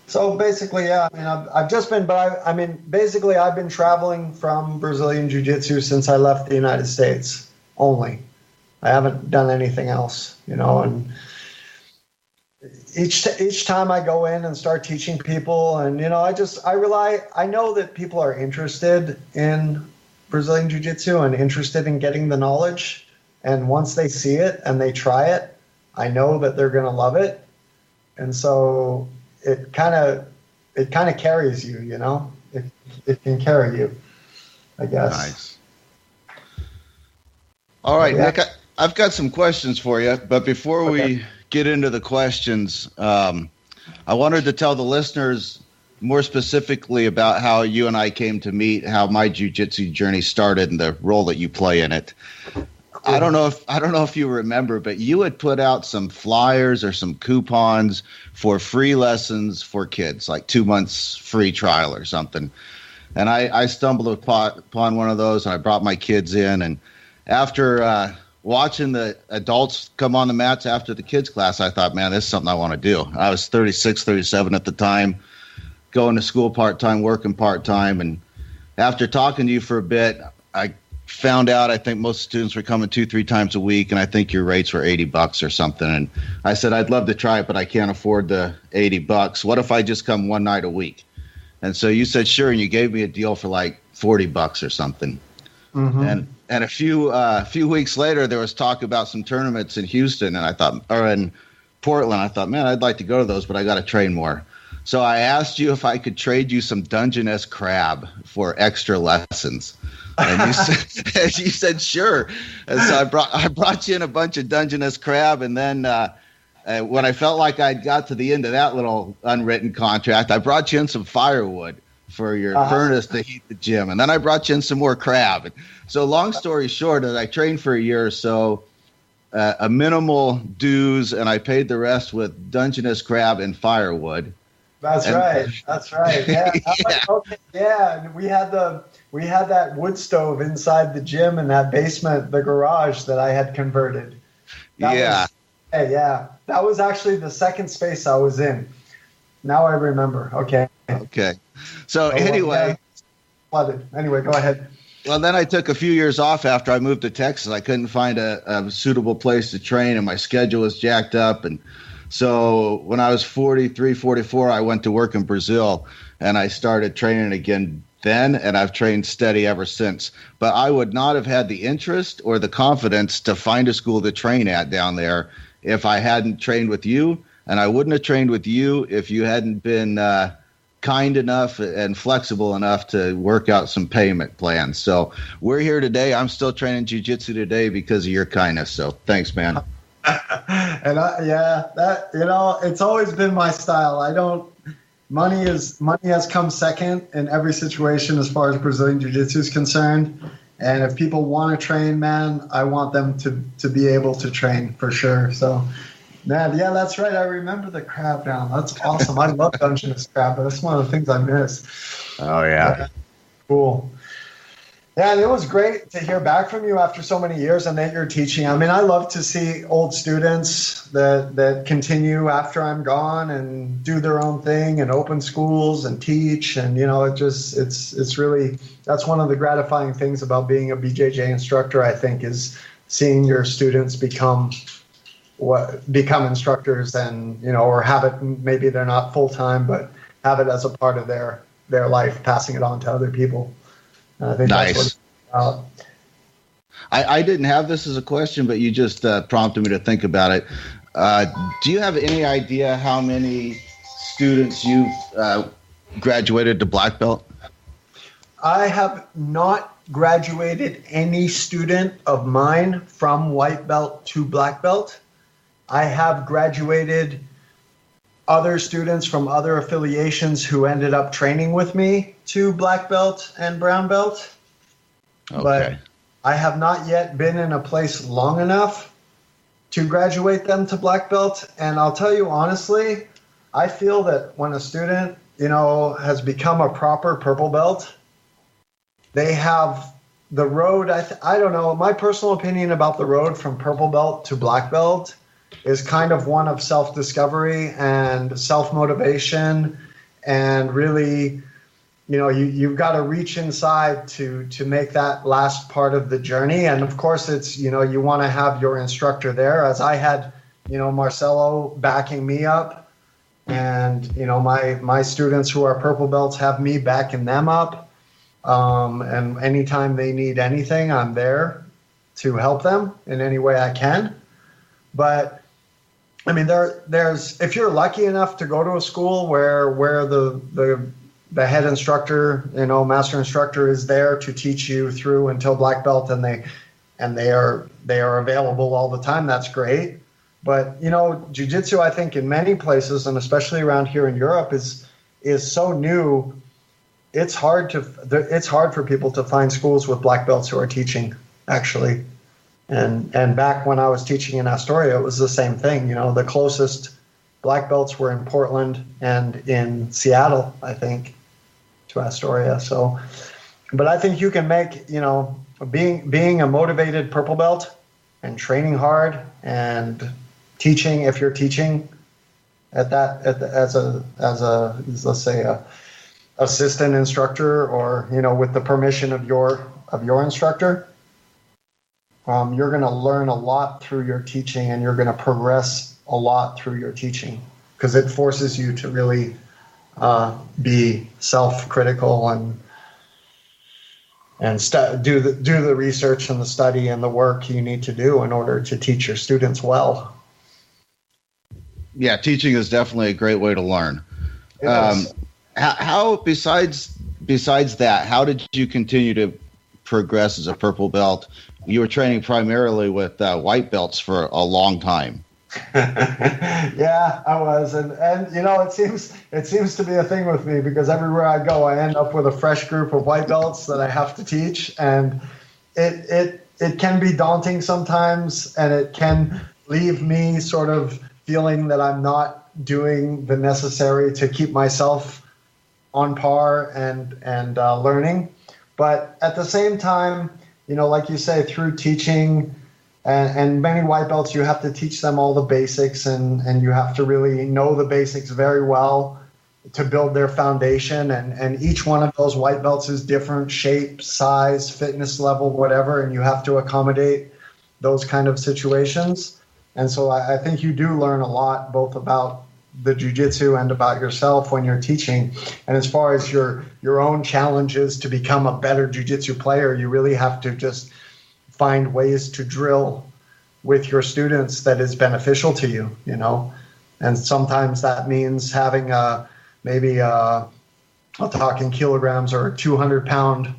So basically, yeah, I mean, I've just been, but basically I've been traveling from Brazilian Jiu-Jitsu since I left the United States only. I haven't done anything else, and each time I go in and start teaching people, and, I know that people are interested in Brazilian Jiu-Jitsu and interested in getting the knowledge. And once they see it and they try it, I know that they're going to love it. And so it kind of carries you, it can carry you, I guess. Nice. All right, Yeah. Nick, I've got some questions for you, but before we get into the questions, I wanted to tell the listeners more specifically about how you and I came to meet, how my jiu-jitsu journey started, and the role that you play in it. I don't know if you remember, but you had put out some flyers or some coupons for free lessons for kids, like 2 months free trial or something. And I stumbled upon one of those, and I brought my kids in. And after watching the adults come on the mats after the kids class, I thought, man, this is something I want to do. I was 36, 37 at the time, going to school part-time, working part-time. And after talking to you for a bit, I found out I think most students were coming 2-3 times a week, and I think your rates were $80 or something. And I said, I'd love to try it, but I can't afford the $80. What if I just come one night a week? And so you said sure, and you gave me a deal for like $40 or something. Mm-hmm. And a few weeks later, there was talk about some tournaments in Houston, or in Portland. I thought, man, I'd like to go to those, but I got to train more. So I asked you if I could trade you some Dungeness crab for extra lessons. And you said sure. And so I brought you in a bunch of Dungeness crab, and then when I felt like I'd got to the end of that little unwritten contract, I brought you in some firewood for your furnace to heat the gym, and then I brought you in some more crab. And so long story short, I trained for a year or so, a minimal dues, and I paid the rest with Dungeness crab and firewood. That's right. Yeah. Yeah. Okay. Yeah. And we had that wood stove inside the gym in that basement, the garage that I had converted. Yeah. That was actually the second space I was in. Now I remember. Okay. So anyway, flooded. Anyway, go ahead. Well, then I took a few years off after I moved to Texas. I couldn't find a suitable place to train, and my schedule was jacked up. And so when I was 43, 44, I went to work in Brazil, and I started training again then, and I've trained steady ever since. But I would not have had the interest or the confidence to find a school to train at down there if I hadn't trained with you, and I wouldn't have trained with you if you hadn't been kind enough and flexible enough to work out some payment plans. So we're here today. I'm still training jiu-jitsu today because of your kindness. So thanks, man. And it's always been my style. Money has come second in every situation as far as Brazilian Jiu-Jitsu is concerned. And if people want to train, man, I want them to be able to train for sure. So, man, yeah, that's right. I remember the crab down. That's awesome. I love Dungeness crab, but that's one of the things I miss. Oh, yeah. Cool. Yeah, and it was great to hear back from you after so many years and that you're teaching. I mean, I love to see old students that continue after I'm gone and do their own thing and open schools and teach. And, it's really, that's one of the gratifying things about being a BJJ instructor, I think, is seeing your students become instructors and, or have it, maybe they're not full-time, but have it as a part of their life, passing it on to other people. I think nice. That's what it's about. I didn't have this as a question, but you just prompted me to think about it. Do you have any idea how many students you graduated to black belt? I have not graduated any student of mine from white belt to black belt. I have graduated other students from other affiliations who ended up training with me to black belt and brown belt. Okay. But I have not yet been in a place long enough to graduate them to black belt. And I'll tell you honestly, I feel that when a student, has become a proper purple belt, they have the road. I don't know. My personal opinion about the road from purple belt to black belt is kind of one of self-discovery and self-motivation, and really, you've got to reach inside to make that last part of the journey. And of course, it's, you want to have your instructor there, as I had, Marcelo backing me up, and, my students who are purple belts have me backing them up. And anytime they need anything, I'm there to help them in any way I can. But I mean, there's if you're lucky enough to go to a school where the head instructor, master instructor is there to teach you through until black belt, and they are available all the time, that's great. But jiu-jitsu, I think in many places, and especially around here in Europe, is so new. It's hard for people to find schools with black belts who are teaching, actually. And back when I was teaching in Astoria, it was the same thing. The closest black belts were in Portland and in Seattle, I think, to Astoria. So, but I think you can make, being a motivated purple belt and training hard and teaching, if you're teaching as a let's say a assistant instructor, or with the permission of your instructor. You're going to learn a lot through your teaching, and you're going to progress a lot through your teaching, because it forces you to really be self-critical and do the research and the study and the work you need to do in order to teach your students well. Yeah, teaching is definitely a great way to learn. How besides that, how did you continue to progress as a purple belt? You were training primarily with white belts for a long time. Yeah, I was, and it seems to be a thing with me, because everywhere I go, I end up with a fresh group of white belts that I have to teach, and it can be daunting sometimes, and it can leave me sort of feeling that I'm not doing the necessary to keep myself on par and learning. But at the same time, like you say, through teaching and many white belts, you have to teach them all the basics, and you have to really know the basics very well to build their foundation. And each one of those white belts is different: shape, size, fitness level, whatever, and you have to accommodate those kind of situations. And so I think you do learn a lot, both about the jiu-jitsu and about yourself when you're teaching. And as far as your own challenges to become a better jiu-jitsu player, you really have to just find ways to drill with your students that is beneficial to you, you know. And sometimes that means having maybe I'll talk in kilograms, or a 200-pound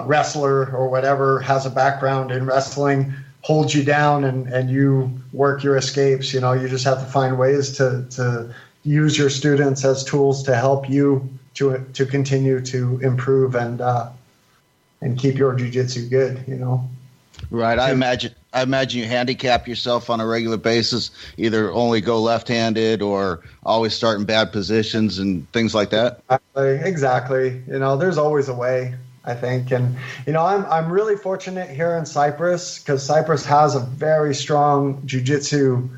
wrestler or whatever has a background in wrestling, holds you down and you work your escapes. You know, you just have to find ways to use your students as tools to help you to continue to improve and keep your jiu-jitsu good, you know. Right. I imagine you handicap yourself on a regular basis, either only go left-handed or always start in bad positions and things like that. Exactly. You know, there's always a way, I think. And, you know, I'm really fortunate here in Cyprus, because Cyprus has a very strong jiu-jitsu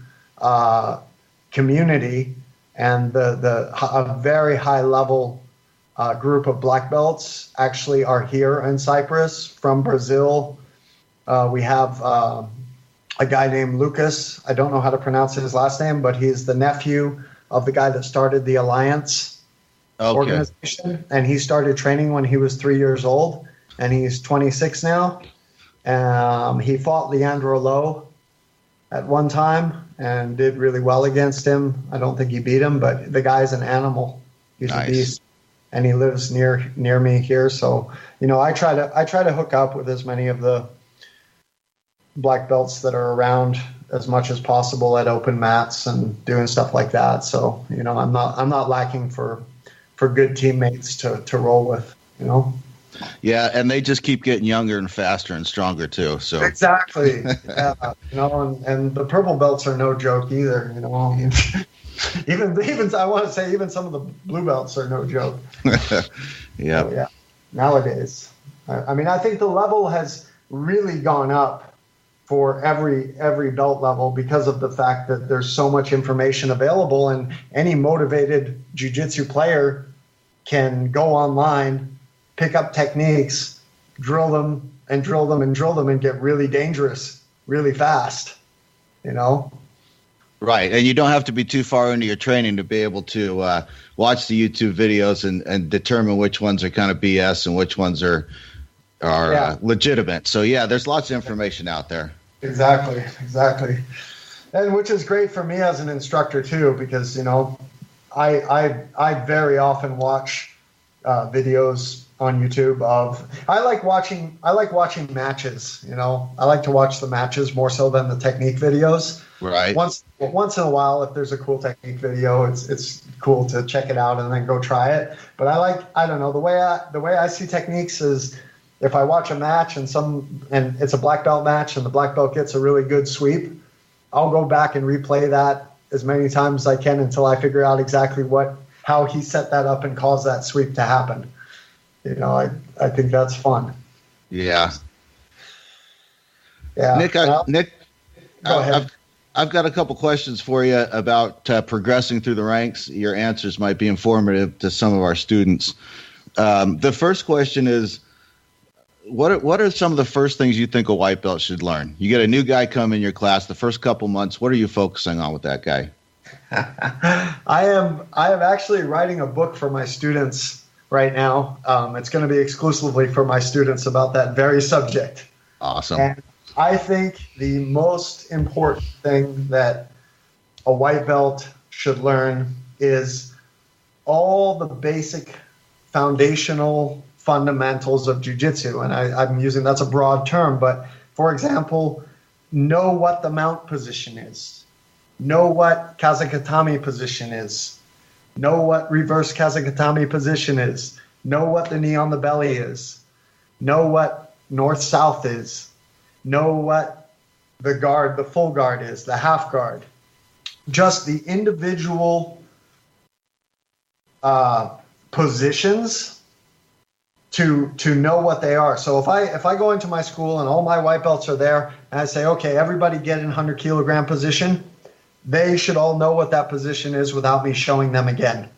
community, and a very high level group of black belts actually are here in Cyprus from Brazil. We have a guy named Lucas. I don't know how to pronounce his last name, but he's the nephew of the guy that started the Alliance organization. And he started training when he was 3 years old, and he's 26 now. He fought Leandro Lo at one time and did really well against him. I don't think he beat him, but the guy's an animal. He's a beast. And he lives near me here. So, you know, I try to hook up with as many of the black belts that are around as much as possible at open mats and doing stuff like that. So, you know, I'm not lacking for good teammates to roll with, you know. Yeah, and they just keep getting younger and faster and stronger too. So exactly, yeah, you know, and the purple belts are no joke either. You know, even I want to say even some of the blue belts are no joke. Yeah, so, yeah. Nowadays, I mean, I think the level has really gone up for every belt level because of the fact that there's so much information available, and any motivated jiu-jitsu player can go online, pick up techniques, drill them and get really dangerous really fast, you know? Right. And you don't have to be too far into your training to be able to watch the YouTube videos and determine which ones are kind of BS and which ones are legitimate. So, yeah, there's lots of information out there. Exactly. And which is great for me as an instructor, too, because, you know, I very often watch videos on YouTube I like watching matches, you know. I like to watch the matches more so than the technique videos. Right. Once in a while, if there's a cool technique video, it's cool to check it out and then go try it. But I don't know, the way I see techniques is, if I watch a match and it's a black belt match and the black belt gets a really good sweep, I'll go back and replay that as many times as I can until I figure out exactly how he set that up and caused that sweep to happen. You know, I think that's fun. Yeah. Yeah. Nick, go ahead. I've got a couple questions for you about progressing through the ranks. Your answers might be informative to some of our students. The first question is, what are some of the first things you think a white belt should learn? You get a new guy come in your class, the first couple months, what are you focusing on with that guy? I am actually writing a book for my students right now. It's going to be exclusively for my students about that very subject. Awesome. And I think the most important thing that a white belt should learn is all the basic foundational fundamentals of jiu-jitsu. And I'm using, that's a broad term, but for example, know what the mount position is. Know what kazakatame position is. Know what reverse kazakatame position is. Know what the knee on the belly is. Know what north-south is. Know what the guard, the full guard is, the half guard. Just the individual positions to know what they are. So if I go into my school and all my white belts are there and I say, okay, everybody get in 100 kilogram position, they should all know what that position is without me showing them again.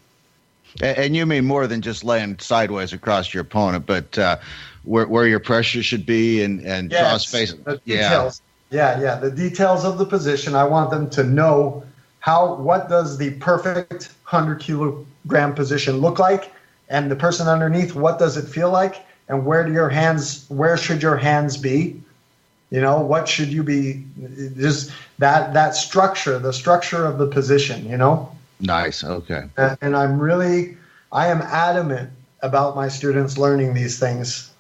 And you mean more than just laying sideways across your opponent, but where your pressure should be and cross face. The details. Yeah, the details of the position. I want them to know what does the perfect 100 kilogram position look like, and the person underneath, what does it feel like, and where should your hands be? What should you be? Just that structure, the structure of the position. Nice. Okay. And I am adamant about my students learning these things.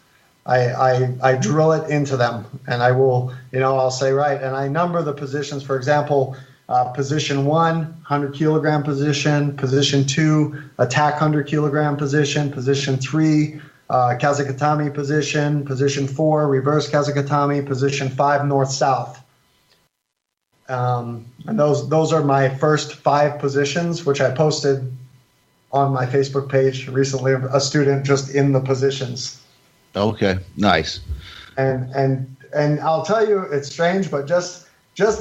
I drill it into them, and I will, I'll say, right, and I number the positions. For example, position 1, 100 kilogram position, position 2, attack 100 kilogram position, position 3, Kazakatami position 4, reverse Kazakatami, position 5, north-south. And those are my first 5 positions, which I posted on my Facebook page recently, a student just in the positions. Okay, nice. And I'll tell you, it's strange, but just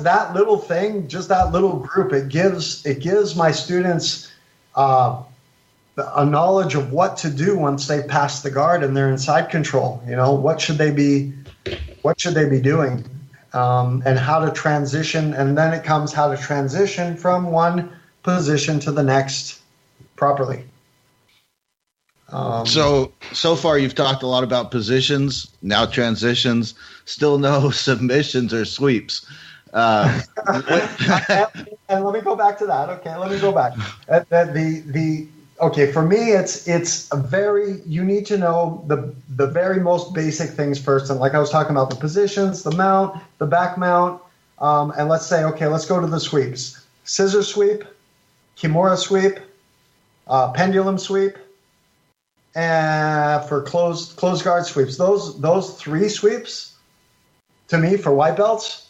that little thing, just that little group, it gives my students a knowledge of what to do once they pass the guard and they're in side control. What should they be doing, and how to transition. And then it comes how to transition from one position to the next properly. So far you've talked a lot about positions, now transitions, still no submissions or sweeps. And let me go back to that. Okay, let me go back. Okay, for me, it's a very, you need to know the very most basic things first. And like I was talking about, the positions, the mount, the back mount, and let's say, okay, let's go to the sweeps. Scissor sweep, Kimura sweep, pendulum sweep, and for closed guard sweeps. Those 3 sweeps, to me, for white belts,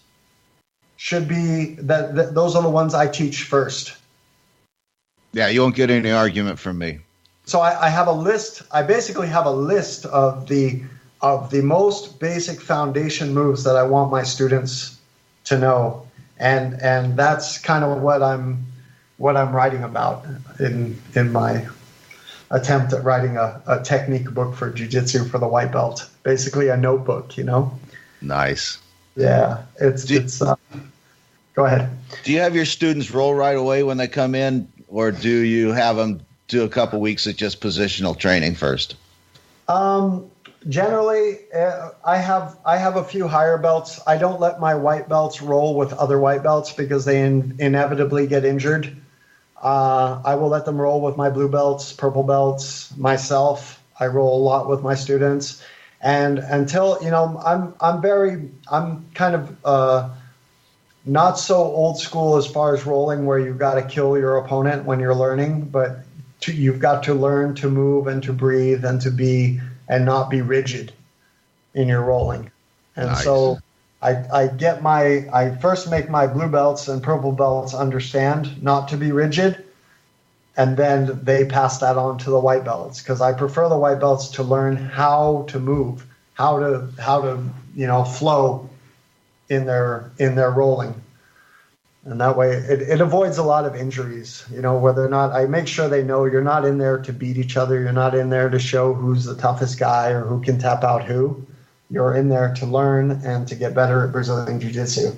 should be those are the ones I teach first. Yeah, you won't get any argument from me. So I have a list. I basically have a list of the most basic foundation moves that I want my students to know, and that's kind of what I'm writing about in my attempt at writing a technique book for jiu-jitsu for the white belt. Basically, a notebook. Nice. Yeah, it's. Go ahead. Do you have your students roll right away when they come in, or do you have them do a couple weeks of just positional training first? Generally, I have a few higher belts. I don't let my white belts roll with other white belts because they inevitably get injured. I will let them roll with my blue belts, purple belts, myself. I roll a lot with my students, and until I'm kind of not so old school as far as rolling, where you've got to kill your opponent when you're learning, but you've got to learn to move and to breathe and to be and not be rigid in your rolling. And nice. So I first make my blue belts and purple belts understand not to be rigid, and then they pass that on to the white belts, because I prefer the white belts to learn how to move, how to flow in their rolling. And that way it avoids a lot of injuries, whether or not I make sure they know you're not in there to beat each other. You're not in there to show who's the toughest guy or who can tap out who. You're in there to learn and to get better at Brazilian Jiu-Jitsu.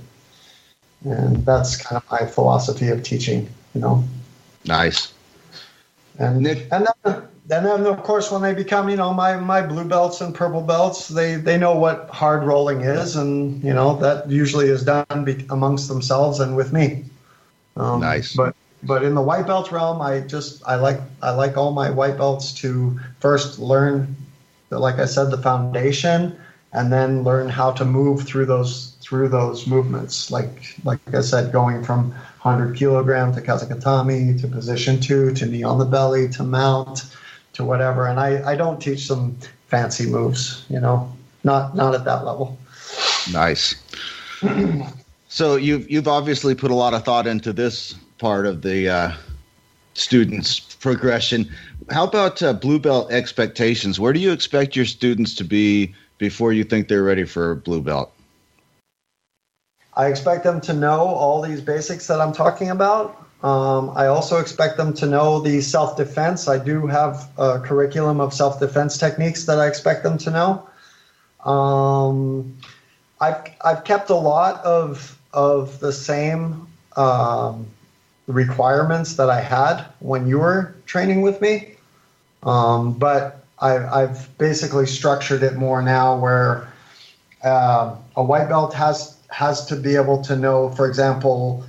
And that's kind of my philosophy of teaching, Nice. And Nick, and then of course, when they become, my blue belts and purple belts, they know what hard rolling is, and that usually is done amongst themselves and with me. Nice. But in the white belt realm, I like all my white belts to first learn, like I said, the foundation, and then learn how to move through those movements. Like I said, going from 100 kilogram to Kazakatami to position 2 to knee on the belly to mount to whatever. And I don't teach some fancy moves, not at that level. Nice. So you've obviously put a lot of thought into this part of the students' progression. How about blue belt expectations? Where do you expect your students to be before you think they're ready for blue belt? I expect them to know all these basics that I'm talking about. I also expect them to know the self-defense. I do have a curriculum of self-defense techniques that I expect them to know. I've kept a lot of the same requirements that I had when you were training with me. But I've basically structured it more now where a white belt has to be able to know, for example,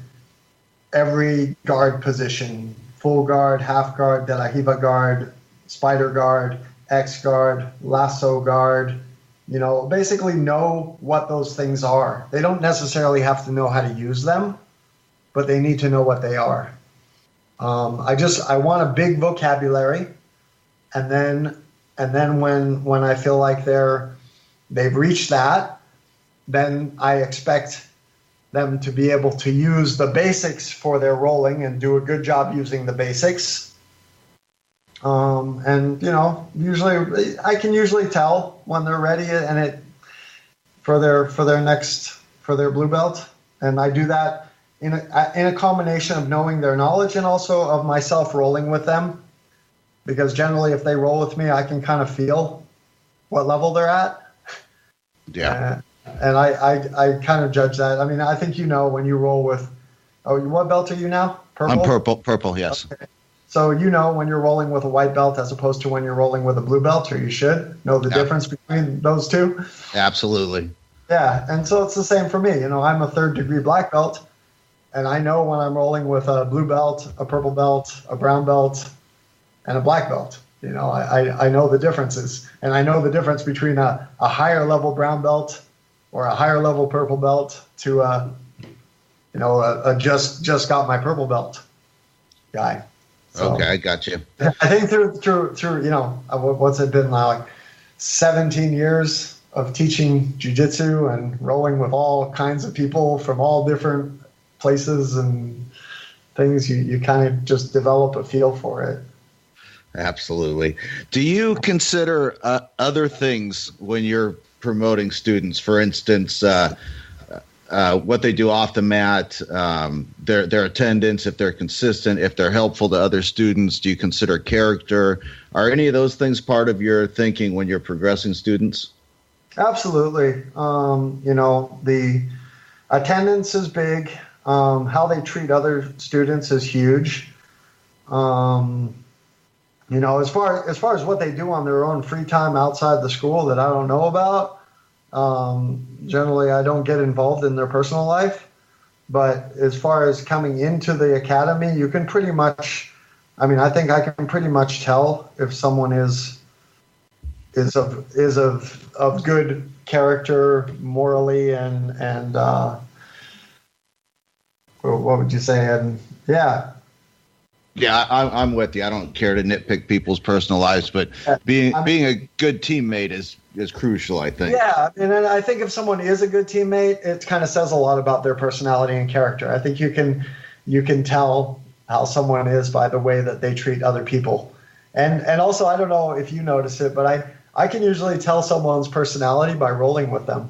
every guard position: full guard, half guard, de la riva guard, spider guard, X guard, lasso guard. Basically know what those things are. They don't necessarily have to know how to use them, but they need to know what they are. I want a big vocabulary, and then when I feel like they've reached that, then I expect them to be able to use the basics for their rolling and do a good job using the basics. Usually I can usually tell when they're ready and for their blue belt. And I do that in a combination of knowing their knowledge and also of myself rolling with them, because generally if they roll with me, I can kind of feel what level they're at. Yeah. And I kind of judge that. I mean, I think when you roll with, what belt are you now? Purple? I'm purple, yes. Okay. So when you're rolling with a white belt as opposed to when you're rolling with a blue belt, or you should know the difference between those two. Absolutely. Yeah, and so it's the same for me. I'm a 3rd degree black belt, and I know when I'm rolling with a blue belt, a purple belt, a brown belt, and a black belt. I know the differences, and I know the difference between a higher level brown belt or a higher level purple belt to a just got my purple belt guy. So, okay, I got you. I think through what's it been now, like 17 years of teaching jiu-jitsu and rolling with all kinds of people from all different places and things, you kind of just develop a feel for it. Absolutely. Do you consider other things when you're promoting students? For instance, what they do off the mat, their attendance, if they're consistent, if they're helpful to other students? Do you consider character? Are any of those things part of your thinking when you're progressing students? Absolutely. The attendance is big. How they treat other students is huge. As far as what they do on their own free time outside the school that I don't know about, generally I don't get involved in their personal life. But as far as coming into the academy, you can pretty much, I think I can pretty much tell if someone is of good character morally and what would you say? And yeah. Yeah, I'm with you. I don't care to nitpick people's personal lives, but being a good teammate is crucial, I think. Yeah, and I think if someone is a good teammate, it kind of says a lot about their personality and character. I think you can tell how someone is by the way that they treat other people. And also, I don't know if you notice it, but I can usually tell someone's personality by rolling with them,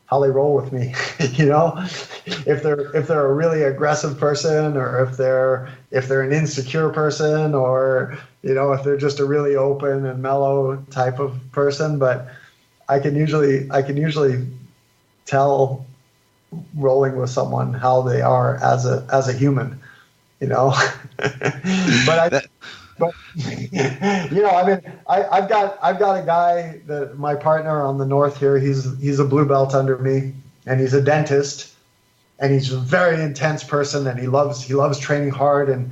how they roll with me. If they're a really aggressive person, or if they're an insecure person, or if they're just a really open and mellow type of person. But I can usually tell rolling with someone how they are as a human, But I've got a guy that my partner on the north here. He's a blue belt under me, and he's a dentist, and he's a very intense person, and he loves training hard, and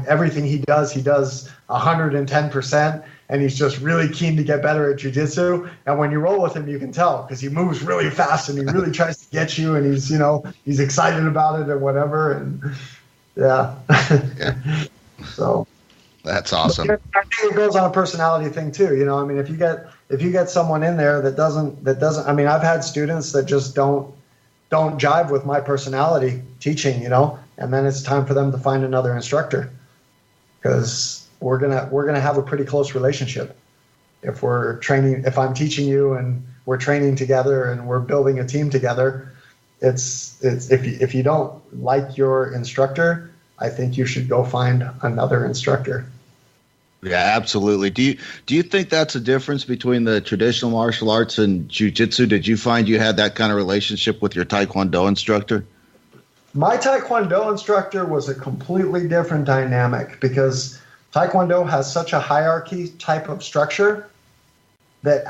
everything he does 110%, and he's just really keen to get better at jiu-jitsu. And when you roll with him, you can tell, because he moves really fast and he really tries to get you, and he's excited about it and whatever, and yeah. So. That's awesome. I think it goes on a personality thing too. If you get someone in there that doesn't. I've had students that just don't jive with my personality teaching. And then it's time for them to find another instructor, because we're gonna have a pretty close relationship if we're training. If I'm teaching you and we're training together and we're building a team together, it's if you don't like your instructor, I think you should go find another instructor. Yeah, absolutely. Do you think that's a difference between the traditional martial arts and jiu-jitsu? Did you find you had that kind of relationship with your Tae Kwon Do instructor? My Tae Kwon Do instructor was a completely different dynamic because Tae Kwon Do has such a hierarchy type of structure that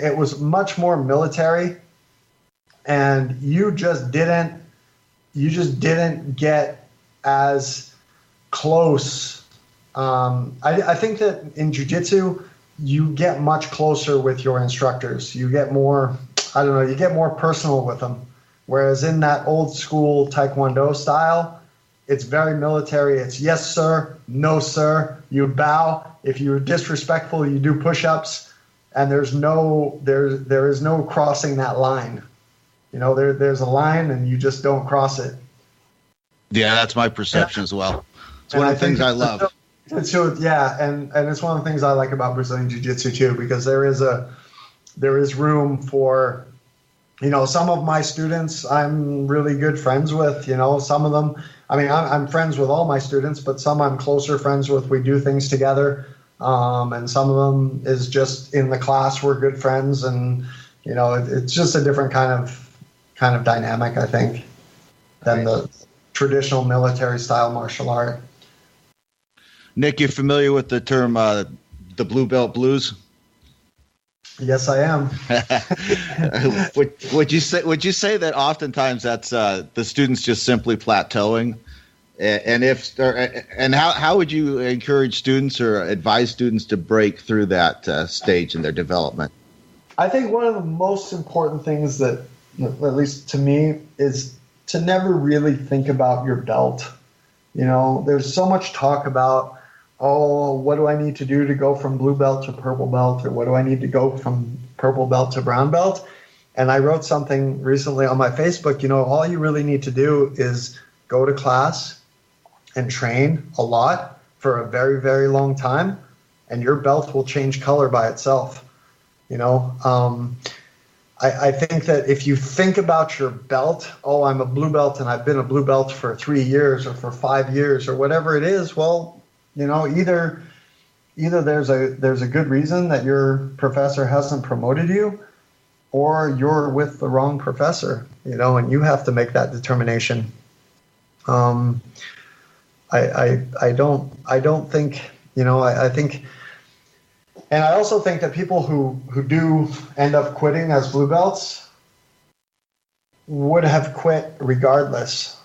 it was much more military, and you just didn't get as close. I think that in jiu-jitsu, you get much closer with your instructors. You get more, you get more personal with them. Whereas in that old school Tae Kwon Do style, it's very military. It's yes, sir, no, sir. You bow. If you're disrespectful, you do push-ups, and there is no crossing that line. There's a line, and you just don't cross it. Yeah, that's my perception as well. It's one of the things I love. So yeah, and it's one of the things I like about Brazilian Jiu-Jitsu too, because there is room for, some of my students I'm really good friends with. Some of them, I'm friends with all my students, but some I'm closer friends with. We do things together, and some of them is just in the class we're good friends, and it's just a different kind of dynamic, I think, than the traditional military style martial art. Nick, you familiar with the term the blue belt blues? Yes, I am. Would you say that oftentimes that's the students just simply plateauing? And how would you encourage students or advise students to break through that stage in their development? I think one of the most important things that, at least to me, is to never really think about your belt. There's so much talk about, what do I need to do to go from blue belt to purple belt? Or what do I need to go from purple belt to brown belt? And I wrote something recently on my Facebook, all you really need to do is go to class and train a lot for a very, very long time, and your belt will change color by itself. I think that if you think about your belt, I'm a blue belt and I've been a blue belt for 3 years or for 5 years or whatever it is, well, either there's a good reason that your professor hasn't promoted you, or you're with the wrong professor, and you have to make that determination. I don't think, I think, and I also think that people who do end up quitting as blue belts would have quit regardless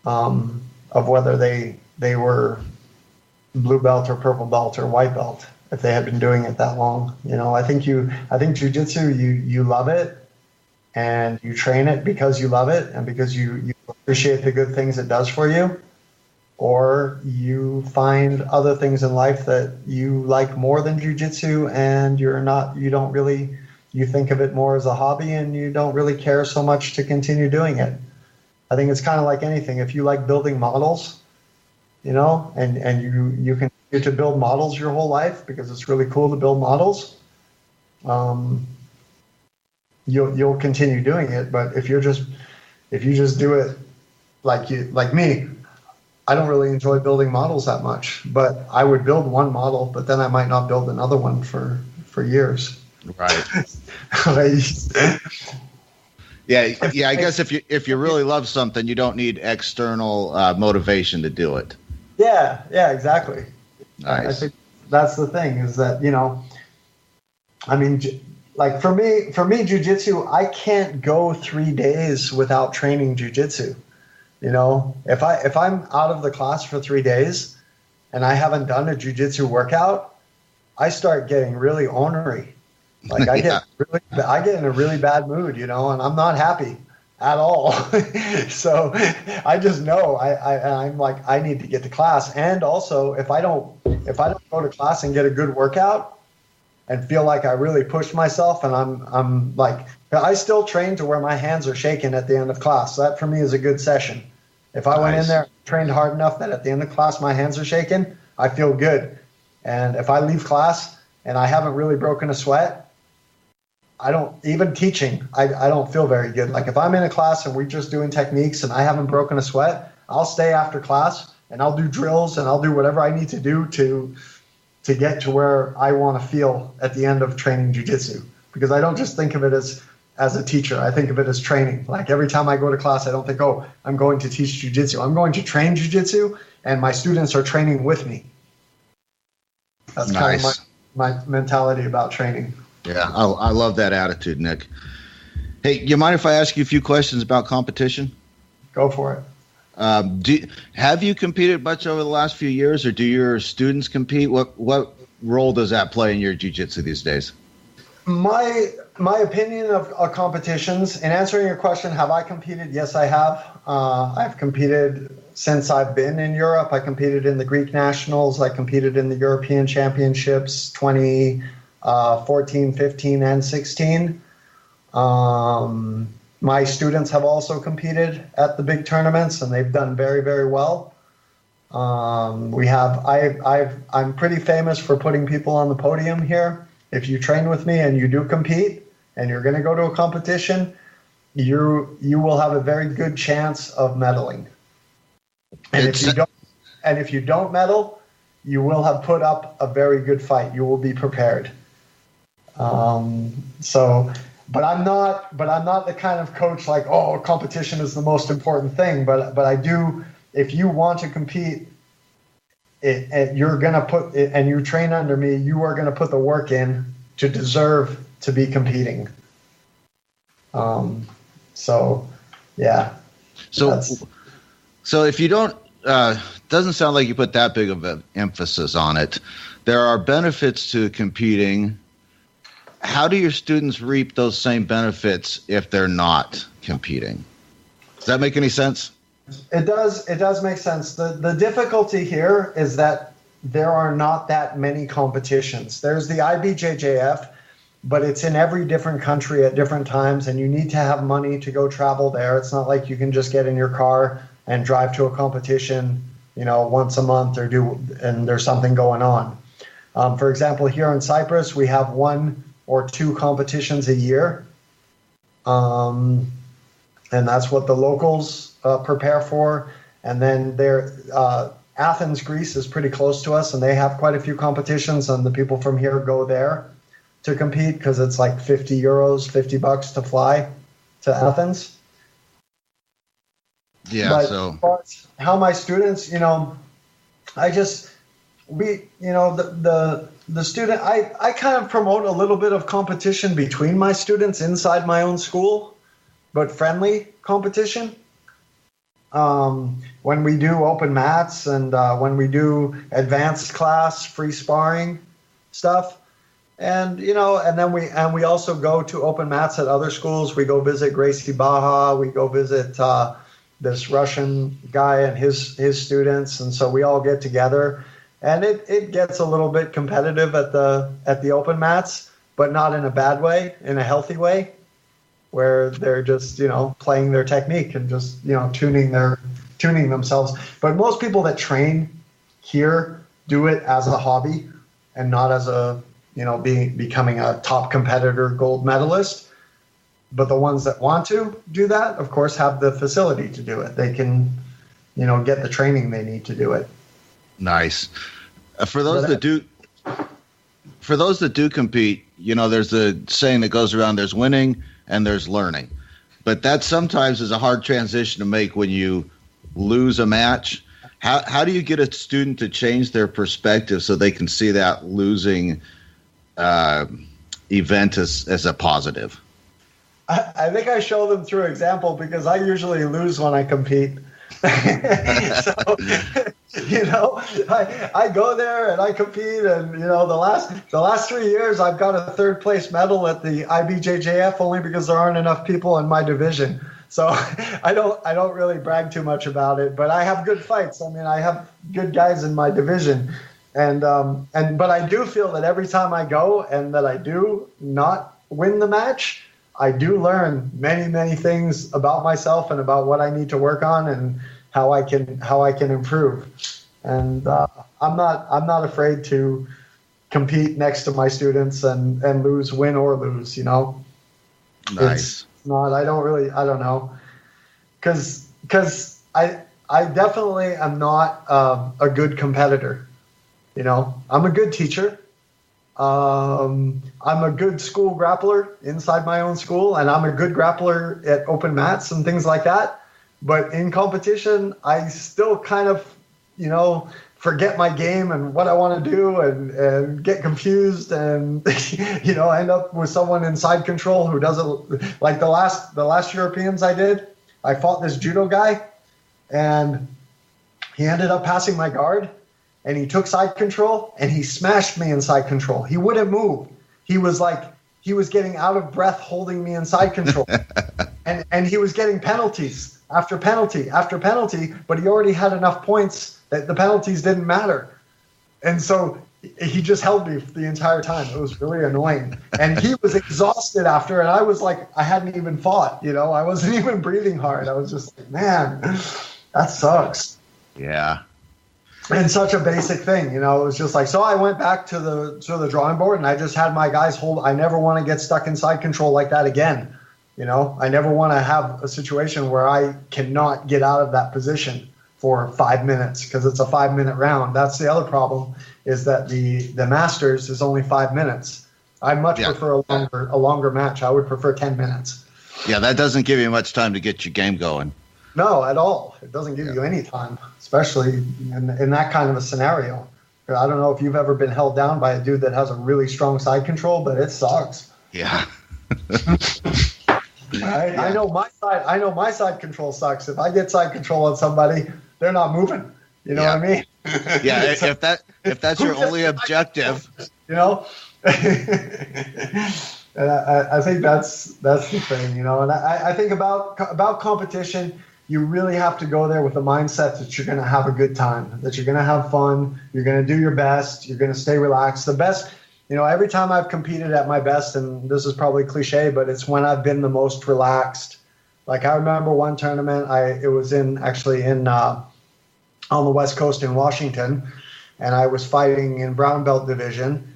of whether they were blue belt or purple belt or white belt, if they had been doing it that long. I think jiu-jitsu, you love it, and you train it because you love it and because you appreciate the good things it does for you, or you find other things in life that you like more than jiu-jitsu, and you think of it more as a hobby, and you don't really care so much to continue doing it. I think it's kind of like anything. If you like building models, and you continue to build models your whole life because it's really cool to build models, you'll continue doing it. But if you just do it like me, I don't really enjoy building models that much. But I would build one model, but then I might not build another one for years. Right. Yeah. I guess if you really love something, you don't need external motivation to do it. Yeah, exactly. Nice. I think that's the thing, is that, like for me, jiu-jitsu, I can't go 3 days without training jiu-jitsu. If I'm out of the class for 3 days and I haven't done a jiu-jitsu workout, I start getting really ornery. Like I get in a really bad mood, and I'm not happy at all. So I just know I'm like, I need to get to class. And also, if I don't go to class and get a good workout and feel like I really pushed myself, and I'm like, I still train to where my hands are shaking at the end of class. That for me is a good session. If I went in there, trained hard enough that at the end of class my hands are shaking, I feel good. And if I leave class and I haven't really broken a sweat, I don't, even teaching, I don't feel very good. Like if I'm in a class and we're just doing techniques and I haven't broken a sweat, I'll stay after class and I'll do drills and I'll do whatever I need to do to get to where I want to feel at the end of training jiu-jitsu. Because I don't just think of it as as a teacher. I think of it as training. Like every time I go to class, I don't think, oh, I'm going to teach jiu-jitsu. I'm going to train jiu-jitsu, and my students are training with me. That's nice. kind of my mentality about training. Yeah, I love that attitude, Nick. Hey, you mind if I ask you a few questions about competition? Go for it. Have you competed much over the last few years, or do your students compete? What role does that play in your jiu-jitsu these days? My opinion of competitions, in answering your question, have I competed? Yes, I have. I've competed since I've been in Europe. I competed in the Greek Nationals. I competed in the European Championships 2014, 15, and 16. My students have also competed at the big tournaments, and they've done very, very well. I'm pretty famous for putting people on the podium here. If you train with me and you do compete and you're going to go to a competition, you will have a very good chance of medaling. And if you don't medal, you will have put up a very good fight. You will be prepared. But I'm not the kind of coach like, oh, competition is the most important thing. But I do. If you want to compete, and you're gonna put it, and you train under me, you are gonna put the work in to deserve to be competing. So if you don't, doesn't sound like you put that big of an emphasis on it. There are benefits to competing. How do your students reap those same benefits if they're not competing? Does that make any sense? It does make sense. The difficulty here is that there are not that many competitions. There's the IBJJF, but it's in every different country at different times, and you need to have money to go travel there. It's not like you can just get in your car and drive to a competition, once a month and there's something going on. For example, here in Cyprus, we have 1 or 2 competitions a year. And that's what the locals prepare for. And then Athens, Greece is pretty close to us, and they have quite a few competitions, and the people from here go there to compete because it's like $50 to fly to Athens. Yeah. But so as far as how my students, the student, I kind of promote a little bit of competition between my students inside my own school, but friendly competition. When we do open mats and when we do advanced class free sparring stuff, and then we also go to open mats at other schools. We go visit Gracie Baja. We go visit this Russian guy and his students, and so we all get together. And it gets a little bit competitive at the open mats, but not in a bad way, in a healthy way, where they're just playing their technique and just tuning themselves. But most people that train here do it as a hobby and not as a becoming a top competitor, gold medalist. But the ones that want to do that, of course, have the facility to do it. They can get the training they need to do it. Nice. For those that do compete, there's a saying that goes around: there's winning and there's learning. But that sometimes is a hard transition to make when you lose a match. How do you get a student to change their perspective so they can see that losing event as a positive? I think I show them through example, because I usually lose when I compete. So, I go there and I compete, and the last 3 years I've got a 3rd place medal at the IBJJF only because there aren't enough people in my division. So I don't really brag too much about it, but I have good fights. I mean, I have good guys in my division, but I do feel that every time I go and that I do not win the match, I do learn many, many things about myself and about what I need to work on and how I can improve. And I'm not afraid to compete next to my students and lose, win or lose. Nice. It's not. I don't know, because I definitely am not a good competitor. I'm a good teacher, I'm a good school grappler inside my own school, and I'm a good grappler at open mats and things like that. But in competition, I still kind of, forget my game and what I want to do and get confused and, end up with someone in side control who doesn't, like the last Europeans I did, I fought this judo guy and he ended up passing my guard. And he took side control, and he smashed me in side control. He wouldn't move. He was getting out of breath holding me in side control. and he was getting penalties after penalty after penalty, but he already had enough points that the penalties didn't matter. And so he just held me the entire time. It was really annoying. And he was exhausted after, and I was like, I hadn't even fought, I wasn't even breathing hard. I was just like, man, that sucks. Yeah. And such a basic thing, it was just like, so I went back to the drawing board and I just had my guys hold. I never want to get stuck in side control like that again. I never want to have a situation where I cannot get out of that position for 5 minutes because it's a 5-minute round. That's the other problem, is that the Masters is only 5 minutes. I'd much prefer a longer match. I would prefer 10 minutes. Yeah, that doesn't give you much time to get your game going. No, at all. It doesn't give you any time, especially in that kind of a scenario. I don't know if you've ever been held down by a dude that has a really strong side control, but it sucks. Yeah. I know my side control sucks. If I get side control on somebody, they're not moving. You know what I mean? Yeah, if that's your only objective. And I think that's the thing, And I think about competition. You really have to go there with the mindset that you're going to have a good time, that you're going to have fun, you're going to do your best, you're going to stay relaxed. The best, every time I've competed at my best, and this is probably cliche, but it's when I've been the most relaxed. Like I remember one tournament, it was on the West Coast in Washington, and I was fighting in brown belt division,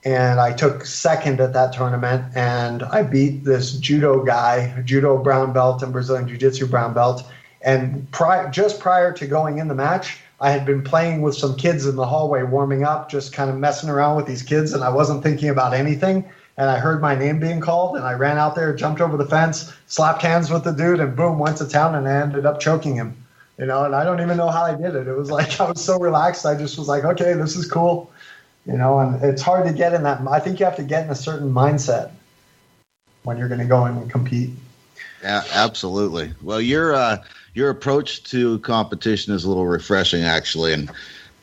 and I took second at that tournament, and I beat this judo guy, judo brown belt and Brazilian Jiu-Jitsu brown belt. And just prior to going in the match, I had been playing with some kids in the hallway, warming up, just kind of messing around with these kids, and I wasn't thinking about anything. And I heard my name being called, and I ran out there, jumped over the fence, slapped hands with the dude, and boom, went to town, and I ended up choking him. And I don't even know how I did it. It was like I was so relaxed. I just was like, okay, this is cool. And it's hard to get in that. I think you have to get in a certain mindset when you're going to go in and compete. Yeah, absolutely. Well, your approach to competition is a little refreshing, actually, and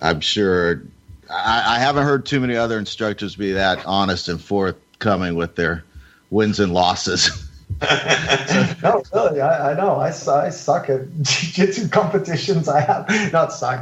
I'm sure I haven't heard too many other instructors be that honest and forthcoming with their wins and losses. No, really, I know. I suck at jiu-jitsu competitions. I have not suck,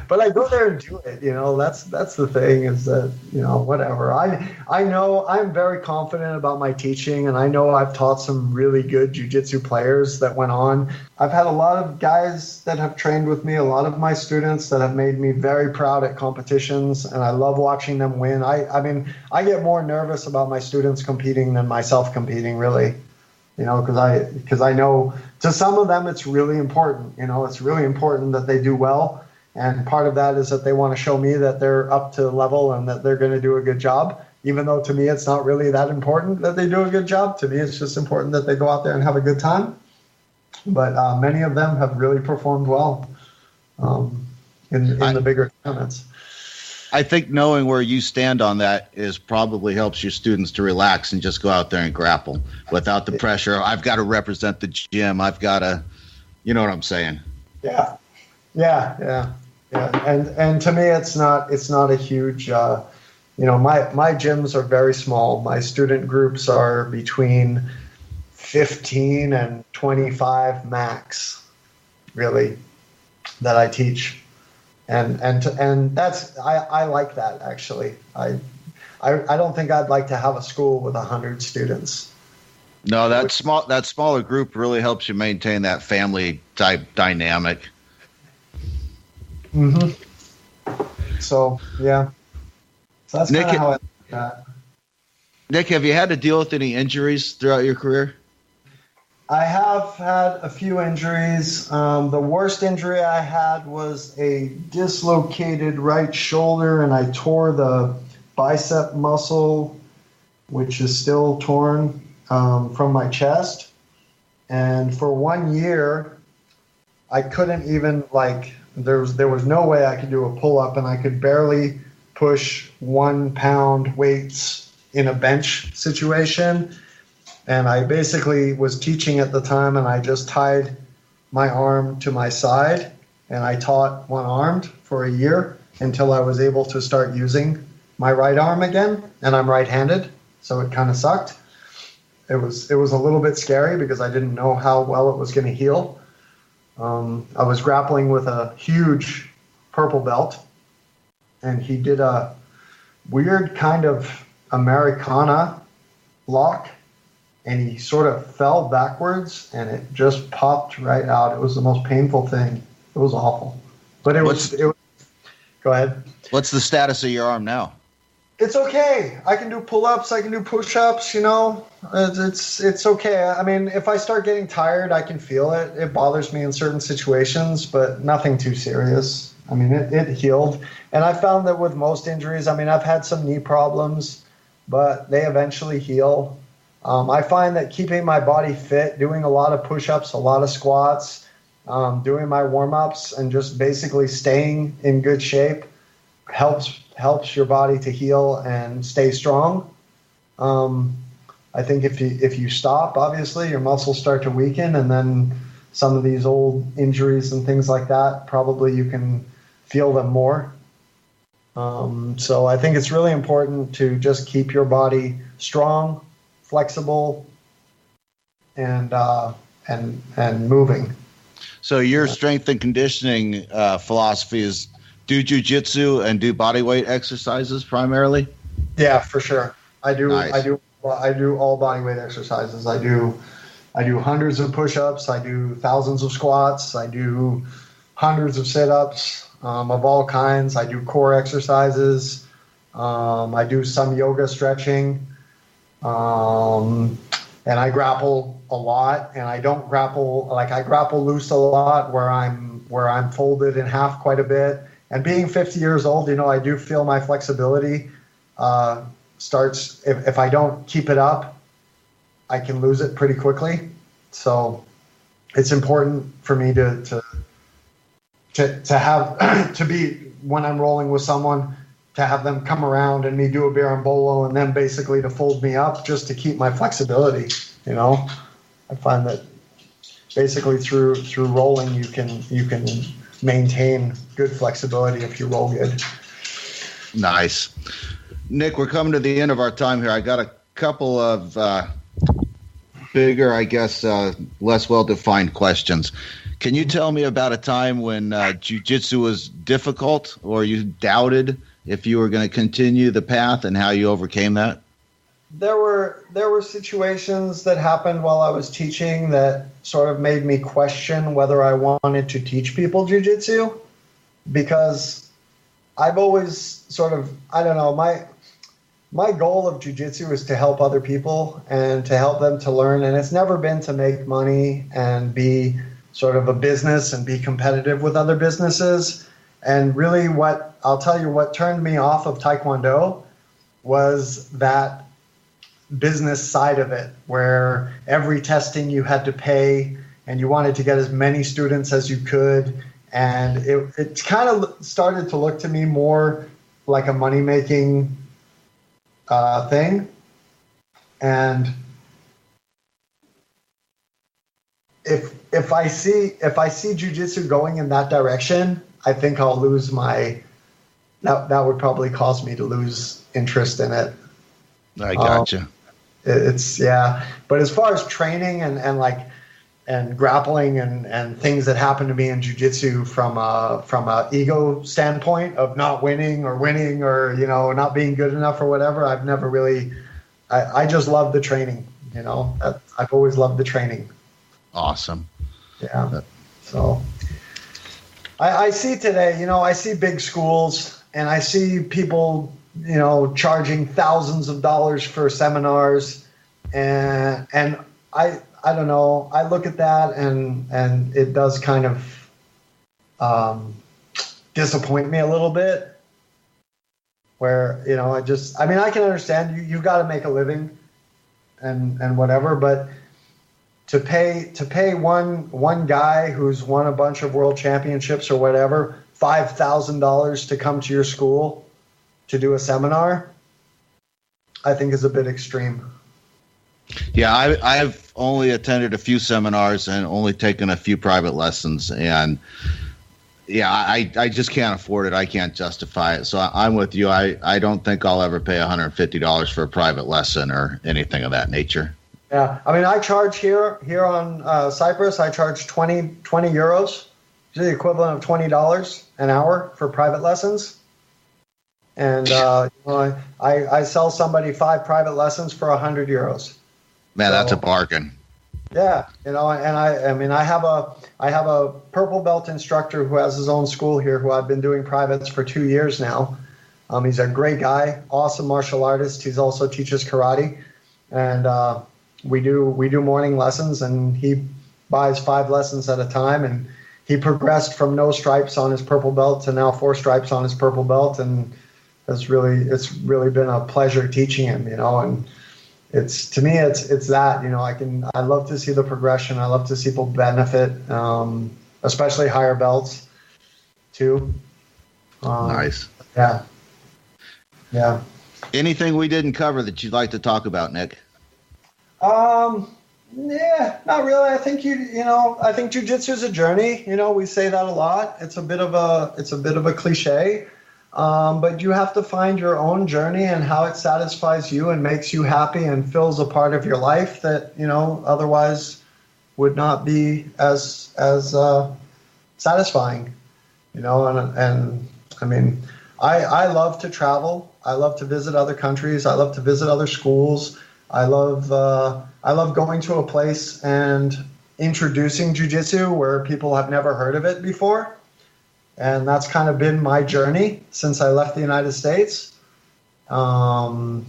but I go there and do it. That's the thing, is that whatever. I know I'm very confident about my teaching, and I know I've taught some really good jiu-jitsu players that went on. I've had a lot of guys that have trained with me, a lot of my students that have made me very proud at competitions, and I love watching them win. I mean, I get more nervous about my students competing than myself competing, really. Because I know to some of them it's really important. It's really important that they do well, and part of that is that they want to show me that they're up to level and that they're going to do a good job. Even though to me it's not really that important that they do a good job. To me, it's just important that they go out there and have a good time. But many of them have really performed well in the bigger tournaments. I think knowing where you stand on that probably helps your students to relax and just go out there and grapple without the pressure. I've got to represent the gym. I've got to, you know what I'm saying? Yeah. And to me, it's not a huge. My gyms are very small. My student groups are between 15 and 25 max, really, that I teach. And that's I like that, actually. I don't think I'd like to have a school with 100 students. No, that smaller group really helps you maintain that family type dynamic. Mm-hmm. So yeah. So that's kind of how I look at that. Nick, have you had to deal with any injuries throughout your career? I have had a few injuries. The worst injury I had was a dislocated right shoulder, and I tore the bicep muscle, which is still torn from my chest. And for 1 year, I couldn't even, there was no way I could do a pull-up, and I could barely push 1 pound weights in a bench situation. And I basically was teaching at the time, and I just tied my arm to my side, and I taught one-armed for a year until I was able to start using my right arm again, and I'm right-handed, so it kind of sucked. It was a little bit scary because I didn't know how well it was going to heal. I was grappling with a huge purple belt, and he did a weird kind of Americana lock, and he sort of fell backwards, and it just popped right out. It was the most painful thing. It was awful. But it was go ahead. What's the status of your arm now? It's okay. I can do pull-ups. I can do push-ups, It's okay. I mean, if I start getting tired, I can feel it. It bothers me in certain situations, but nothing too serious. I mean, it healed. And I found that with most injuries, I mean, I've had some knee problems, but they eventually heal. I find that keeping my body fit, doing a lot of push-ups, a lot of squats, doing my warm-ups, and just basically staying in good shape helps your body to heal and stay strong. I think if you stop, obviously your muscles start to weaken, and then some of these old injuries and things like that, probably you can feel them more. So I think it's really important to just keep your body strong, flexible, and moving. So your strength and conditioning philosophy is do jiu-jitsu and do bodyweight exercises primarily? Yeah, for sure. I do. Nice. I do all bodyweight exercises. I do hundreds of push-ups. I do thousands of squats. I do hundreds of sit-ups of all kinds. I do core exercises. I do some yoga stretching. And I grapple a lot, and I don't grapple, I grapple loose a lot where I'm folded in half quite a bit. And being 50 years old, I do feel my flexibility starts, if I don't keep it up, I can lose it pretty quickly. So it's important for me to have, to be, when I'm rolling with someone, to have them come around and me do a berimbolo and then basically to fold me up just to keep my flexibility. I find that basically through rolling you can maintain good flexibility if you roll good. Nice. Nick, we're coming to the end of our time here. I got a couple of bigger, I guess, less well-defined questions. Can you tell me about a time when jiu-jitsu was difficult or you doubted if you were going to continue the path and how you overcame that? There were situations that happened while I was teaching that sort of made me question whether I wanted to teach people jiu-jitsu, because I've always sort of, I don't know, my goal of jiu-jitsu is to help other people and to help them to learn, and it's never been to make money and be sort of a business and be competitive with other businesses. And really I'll tell you what turned me off of Tae Kwon Do was that business side of it, where every testing you had to pay and you wanted to get as many students as you could. And it kind of started to look to me more like a money-making thing. And if I see jiu-jitsu going in that direction, I think I'll lose that would probably cause me to lose interest in it. I gotcha. But as far as training and grappling and things that happen to me in jiu-jitsu from a ego standpoint of not winning or not being good enough or whatever, I've never really. I just love the training. I've always loved the training. Awesome. Yeah. So I see today, I see big schools and I see people, charging thousands of dollars for seminars, and I don't know. I look at that and it does kind of disappoint me a little bit where, you know, I can understand you've got to make a living and whatever, but to pay one guy who's won a bunch of world championships or whatever, $5,000 to come to your school to do a seminar, I think is a bit extreme. Yeah, I've only attended a few seminars and only taken a few private lessons, and yeah, I just can't afford it. I can't justify it. So I'm with you. I don't think I'll ever pay $150 for a private lesson or anything of that nature. Yeah, I mean, I charge here on Cyprus, I charge 20 euros, which is the equivalent of $20 an hour for private lessons. And you know, I sell somebody 5 private lessons for 100 euros. Man, that's a bargain. Yeah, you know, and I have a purple belt instructor who has his own school here, who I've been doing privates for 2 years now. He's a great guy, awesome martial artist. He's also teaches karate, and we do morning lessons, and he buys 5 lessons at a time, and he progressed from no stripes on his purple belt to now 4 stripes on his purple belt, and it's really been a pleasure teaching him, you know. And it's that, you know, I love to see the progression. I love to see people benefit, especially higher belts too. Nice. Yeah. Anything we didn't cover that you'd like to talk about, Nick? Yeah, not really. I think I think jiu-jitsu is a journey. You know, we say that a lot. It's a bit of a cliche. But you have to find your own journey and how it satisfies you and makes you happy and fills a part of your life that, you know, otherwise would not be as satisfying, you know. And I mean, I love to travel. I love to visit other countries. I love to visit other schools. I love going to a place and introducing jiu-jitsu where people have never heard of it before. And that's kind of been my journey since I left the United States. But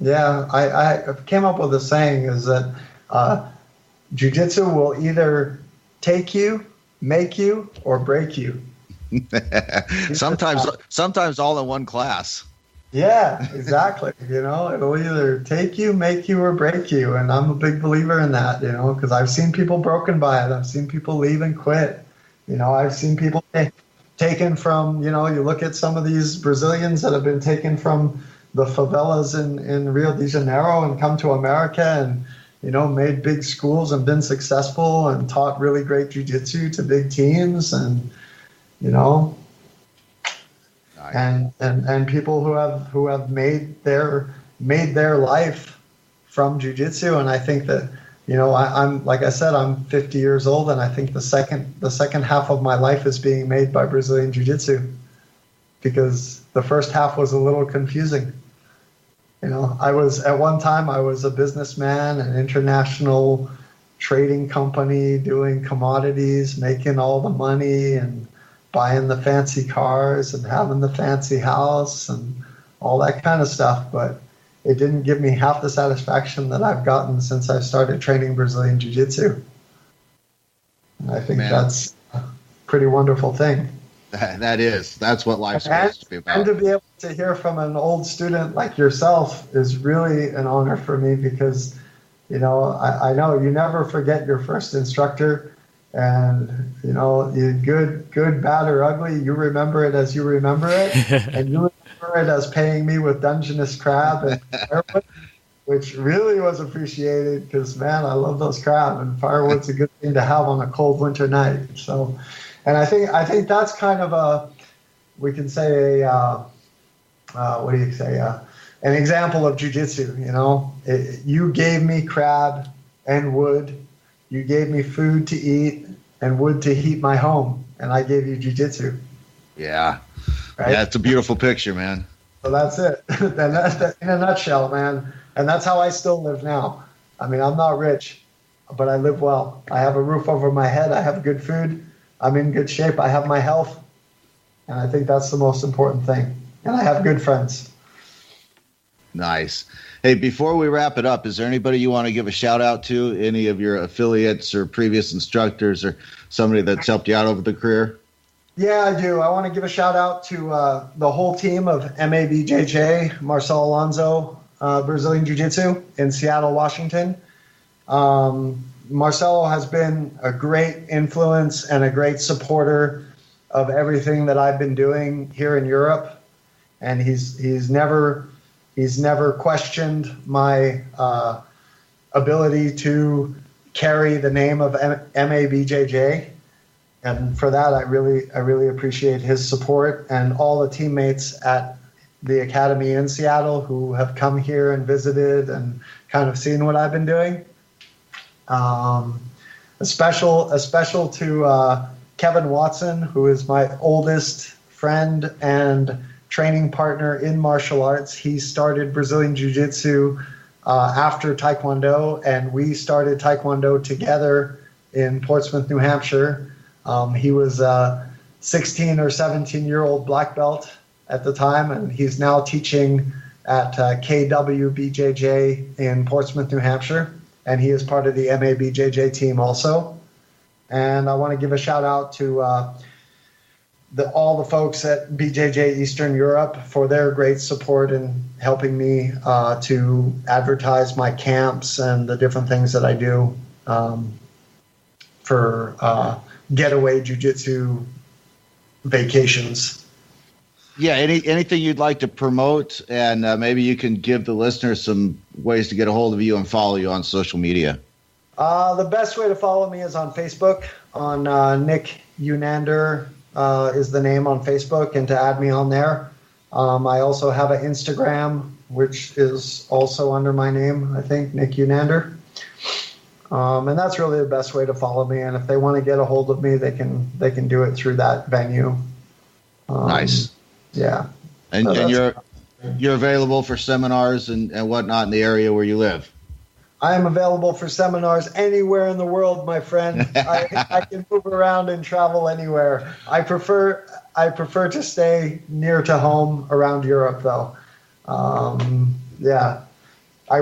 yeah, I came up with a saying is that jiu-jitsu will either take you, make you, or break you. sometimes all in one class. Yeah, exactly. You know, it'll either take you, make you, or break you. And I'm a big believer in that, you know, because I've seen people broken by it. I've seen people leave and quit. You know, I've seen people taken from, you know, you look at some of these Brazilians that have been taken from the favelas in Rio de Janeiro and come to America and, you know, made big schools and been successful and taught really great jiu-jitsu to big teams and, you know, nice. and people who have made their life from jiu-jitsu. And I think that, you know, I'm like I said, I'm 50 years old, and I think the second half of my life is being made by Brazilian Jiu-Jitsu, because the first half was a little confusing. You know, at one time I was a businessman, an international trading company, doing commodities, making all the money and buying the fancy cars and having the fancy house and all that kind of stuff, but it didn't give me half the satisfaction that I've gotten since I started training Brazilian Jiu-Jitsu. And I think that's a pretty wonderful thing. That's what life's supposed to be about. And to be able to hear from an old student like yourself is really an honor for me, because, you know, I know you never forget your first instructor, and, you know, good, bad, or ugly, you remember it as you remember it, and you remember it as paying me with Dungeness crab and firewood, which really was appreciated, because, man, I love those crab, and firewood's a good thing to have on a cold winter night. So, and I think that's kind of we can say an example of jiu-jitsu. You know, you gave me crab and wood. You gave me food to eat and wood to heat my home, and I gave you jiu-jitsu. Yeah. Right? Yeah, it's a beautiful picture, man. So that's it. And that's in a nutshell, man. And that's how I still live now. I mean, I'm not rich, but I live well. I have a roof over my head. I have good food. I'm in good shape. I have my health. And I think that's the most important thing. And I have good friends. Nice. Hey, before we wrap it up, is there anybody you want to give a shout out to? Any of your affiliates or previous instructors or somebody that's helped you out over the career? Yeah, I do. I want to give a shout out to the whole team of BJJ, Marcelo Alonso, Brazilian Jiu-Jitsu in Seattle, Washington. Marcelo has been a great influence and a great supporter of everything that I've been doing here in Europe, and he's never questioned my ability to carry the name of BJJ. And for that, I really appreciate his support and all the teammates at the academy in Seattle who have come here and visited and kind of seen what I've been doing. A special to Kevin Watson, who is my oldest friend and training partner in martial arts. He started Brazilian Jiu-Jitsu after Tae Kwon Do, and we started Tae Kwon Do together in Portsmouth, New Hampshire. He was a 16 or 17-year-old black belt at the time, and he's now teaching at BJJ in Portsmouth, New Hampshire, and he is part of the BJJ team also. And I want to give a shout out to all the folks at BJJ Eastern Europe for their great support in helping me to advertise my camps and the different things that I do for getaway jiu-jitsu vacations. Yeah, anything you'd like to promote, and maybe you can give the listeners some ways to get a hold of you and follow you on social media. The best way to follow me is on Facebook. On Nick Unander is the name on Facebook, and to add me on there. I also have an Instagram, which is also under my name, I think, Nick Unander. And that's really the best way to follow me. And if they want to get a hold of me, they can do it through that venue. Nice. Yeah. And you're available for seminars and whatnot in the area where you live. I am available for seminars anywhere in the world, my friend. I can move around and travel anywhere. I prefer to stay near to home around Europe, though. Yeah. I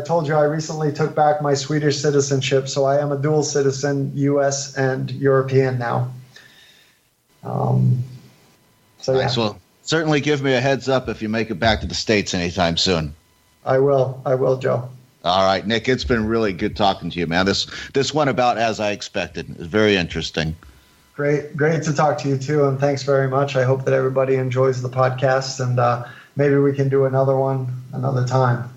told you I recently took back my Swedish citizenship, so I am a dual citizen, U.S. and European now. Nice. Well, certainly give me a heads up if you make it back to the States anytime soon. I will, Joe. All right, Nick, it's been really good talking to you, man. This went about as I expected. It was very interesting. Great to talk to you too, and thanks very much. I hope that everybody enjoys the podcast, and maybe we can do another one another time.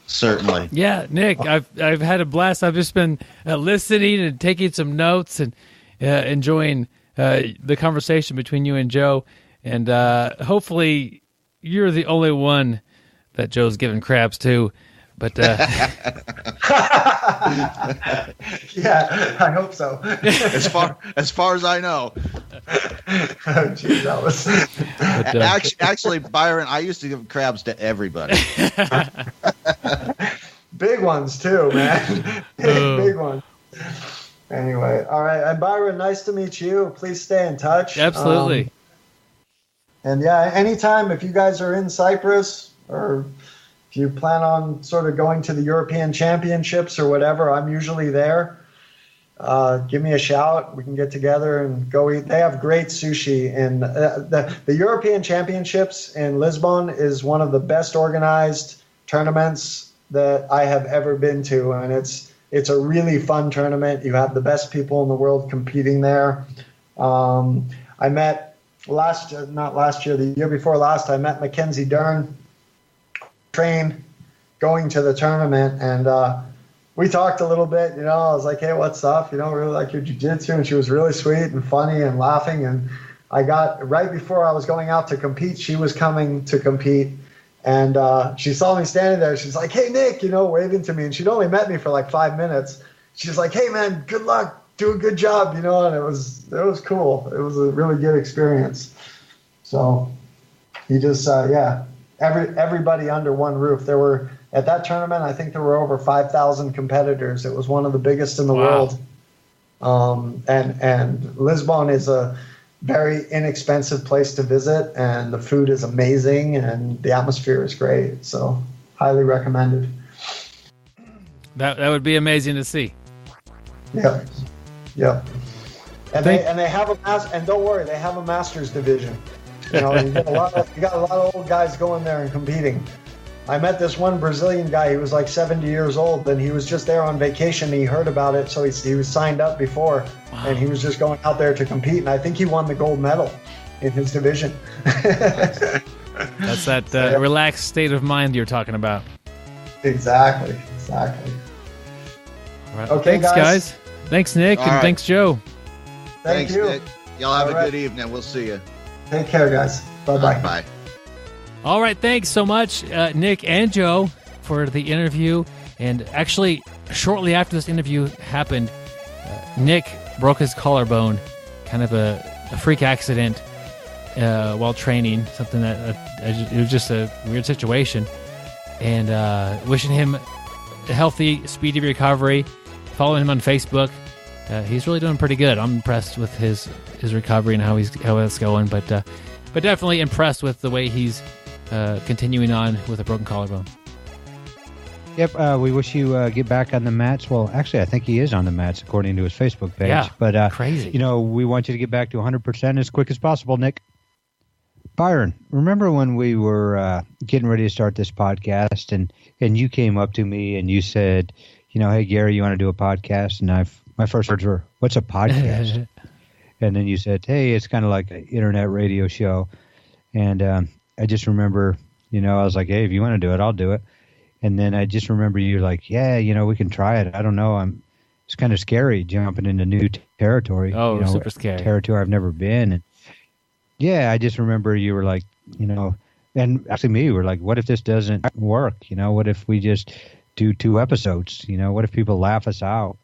Certainly. Yeah, Nick, I've had a blast. I've just been listening and taking some notes and enjoying the conversation between you and Joe. And hopefully you're the only one that Joe's giving crabs to. But yeah, I hope so. as far as I know. Oh, geez, that was. Actually, Byron, I used to give crabs to everybody. Big ones too, man. Big ones. Anyway, all right. And Byron, nice to meet you. Please stay in touch. Absolutely. And yeah, anytime if you guys are in Cyprus or if you plan on sort of going to the European Championships or whatever, I'm usually there. Give me a shout. We can get together and go eat. They have great sushi. And the European Championships in Lisbon is one of the best organized tournaments that I have ever been to. And it's a really fun tournament. You have the best people in the world competing there. I met the year before last, I met Mackenzie Dern, train going to the tournament, and we talked a little bit. I was like, hey, what's up? Really like your jiu-jitsu, and she was really sweet and funny and laughing. And I got right before I was going out to compete, she was coming to compete, and she saw me standing there. She's like, hey, Nick, waving to me, and she'd only met me for like 5 minutes. She's like, hey, man, good luck. Do a good job, and it was cool. It was a really good experience. So you just, everybody under one roof. There were, at that tournament, I think there were over 5,000 competitors. It was one of the biggest in the world. And Lisbon is a very inexpensive place to visit, and the food is amazing, and the atmosphere is great. So highly recommended. That would be amazing to see. Yep. And they have and don't worry, they have a masters division. You got a lot of old guys going there and competing. I met this one Brazilian guy. He was like 70 years old, and he was just there on vacation. And he heard about it, so he was signed up before, and he was just going out there to compete. And I think he won the gold medal in his division. That's that relaxed state of mind you're talking about. Exactly. All right. Okay, thanks, guys. Thanks, Nick, All and right. thanks, Joe. Thank you. Nick. Y'all have All a right. good evening. We'll see you. Take care, guys. Bye-bye. Bye. All right, thanks so much, Nick and Joe, for the interview. And actually, shortly after this interview happened, Nick broke his collarbone, kind of a freak accident while training, something that it was just a weird situation. And wishing him a healthy, speedy recovery. Following him on Facebook. He's really doing pretty good. I'm impressed with his recovery and how it's going, but definitely impressed with the way he's continuing on with a broken collarbone. Yep, we wish you get back on the mats. Well, actually, I think he is on the mats according to his Facebook page. Yeah, but crazy. We want you to get back to 100% as quick as possible, Nick. Byron, remember when we were getting ready to start this podcast, and you came up to me and you said, hey, Gary, you want to do a podcast? And my first words were, what's a podcast? And then you said, hey, it's kind of like an internet radio show. And I just remember, I was like, hey, if you want to do it, I'll do it. And then I just remember you like, yeah, we can try it. I don't know. It's kind of scary jumping into new territory. Oh, super scary. Territory I've never been. And yeah, I just remember you were like, and actually me, we were like, what if this doesn't work? What if we just do 2 episodes? What if people laugh us out?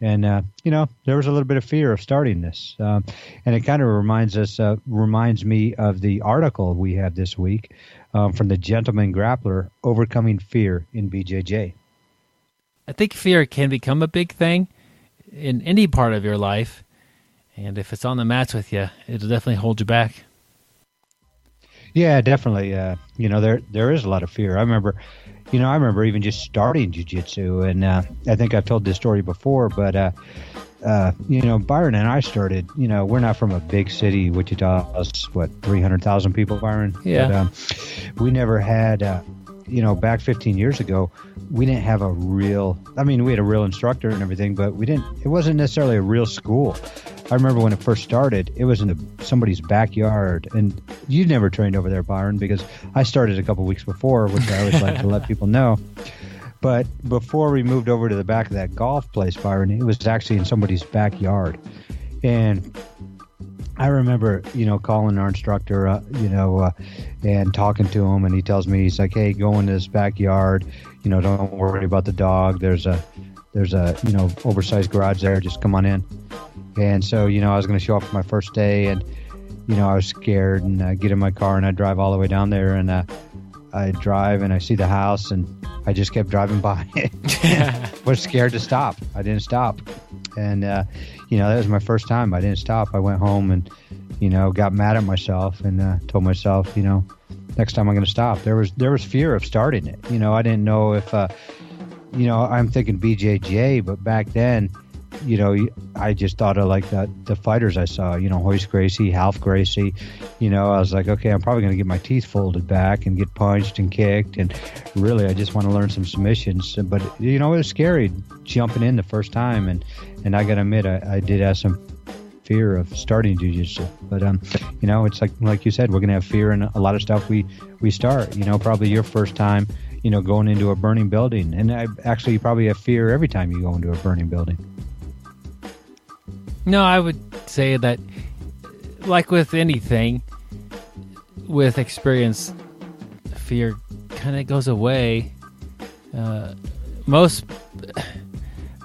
And, there was a little bit of fear of starting this. And it kind of reminds me of the article we have this week from the Gentleman Grappler, Overcoming Fear in BJJ. I think fear can become a big thing in any part of your life. And if it's on the mats with you, it'll definitely hold you back. Yeah, definitely. There is a lot of fear. I remember even just starting jiu-jitsu, and I think I've told this story before, but, Byron and I started, we're not from a big city. Wichita is, 300,000 people, Byron? Yeah. But, we never had, back 15 years ago, we didn't have we had a real instructor and everything, but it wasn't necessarily a real school. I remember when it first started, it was in somebody's backyard, and you never trained over there, Byron, because I started a couple weeks before, which I always like to let people know. But before we moved over to the back of that golf place, Byron, it was actually in somebody's backyard. And I remember, calling our instructor, and talking to him, and he tells me, he's like, hey, go into this backyard, don't worry about the dog. There's a oversized garage there. Just come on in. And so, I was going to show up for my first day, and, I was scared, and I get in my car and I drive all the way down there, and I drive and I see the house, and I just kept driving by it. Was scared to stop. I didn't stop. And, that was my first time. I didn't stop. I went home and, got mad at myself and told myself, next time I'm going to stop. There was fear of starting it. I didn't know if, I'm thinking BJJ, but back then, I just thought of like the fighters I saw, Hoist Gracie, Half Gracie. I was like, okay, I'm probably going to get my teeth folded back and get punched and kicked. And really, I just want to learn some submissions. But, it was scary jumping in the first time. And I got to admit, I did have some fear of starting jiu-jitsu. But, it's like you said, we're going to have fear in a lot of stuff we start. Probably your first time, going into a burning building. And you probably have fear every time you go into a burning building. No, I would say that, like with anything, with experience, fear kind of goes away. Most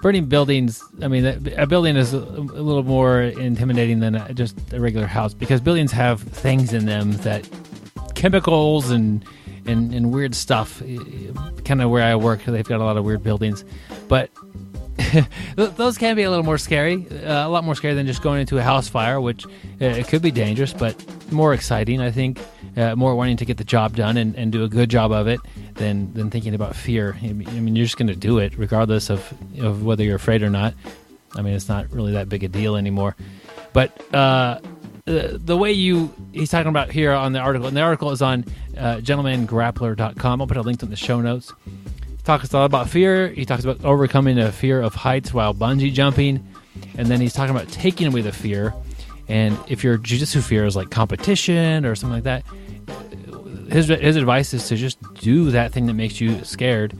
burning buildings, a building is a little more intimidating than just a regular house, because buildings have things in them that chemicals and weird stuff. Kind of where I work, they've got a lot of weird buildings, but those can be a little more scary, a lot more scary than just going into a house fire, which it could be dangerous, but more exciting, I think, more wanting to get the job done and do a good job of it than thinking about fear. You're just going to do it regardless of whether you're afraid or not. It's not really that big a deal anymore. But the way he's talking about here on the article, and the article is on gentlemangrappler.com. I'll put a link in the show notes. He talks a lot about fear. He talks about overcoming a fear of heights while bungee jumping. And then he's talking about taking away the fear. And if your jiu-jitsu fear is like competition or something like that, his advice is to just do that thing that makes you scared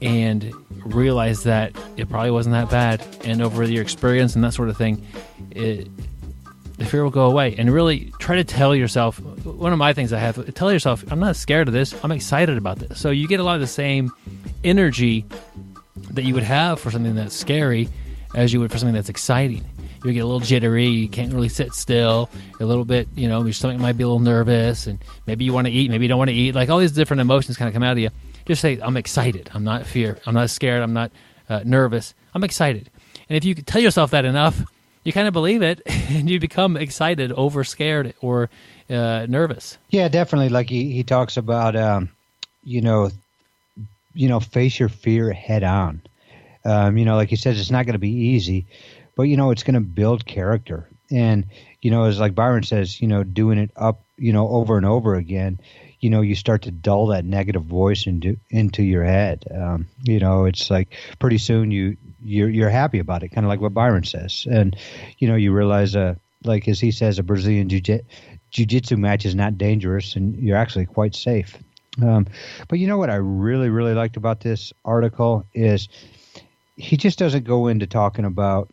and realize that it probably wasn't that bad. And over your experience and that sort of thing, the fear will go away. And really try to tell yourself, one of my things I have, tell yourself, I'm not scared of this, I'm excited about this. So you get a lot of the same energy that you would have for something that's scary as you would for something that's exciting. You get a little jittery, you can't really sit still, a little bit, your stomach might be a little nervous, and maybe you want to eat, maybe you don't want to eat. Like all these different emotions kind of come out of you. Just say, I'm excited, I'm not scared, I'm not nervous, I'm excited. And if you tell yourself that enough, you kind of believe it, and you become excited over scared or nervous. Yeah, definitely. Like he talks about, face your fear head on. Like he says, it's not going to be easy, but, it's going to build character. And, as like Byron says, doing it up, over and over again, you start to dull that negative voice into your head. It's like pretty soon you're happy about it, kind of like what Byron says. And, you realize, like as he says, a Brazilian jiu-jitsu match is not dangerous and you're actually quite safe. But what I really, really liked about this article is he just doesn't go into talking about,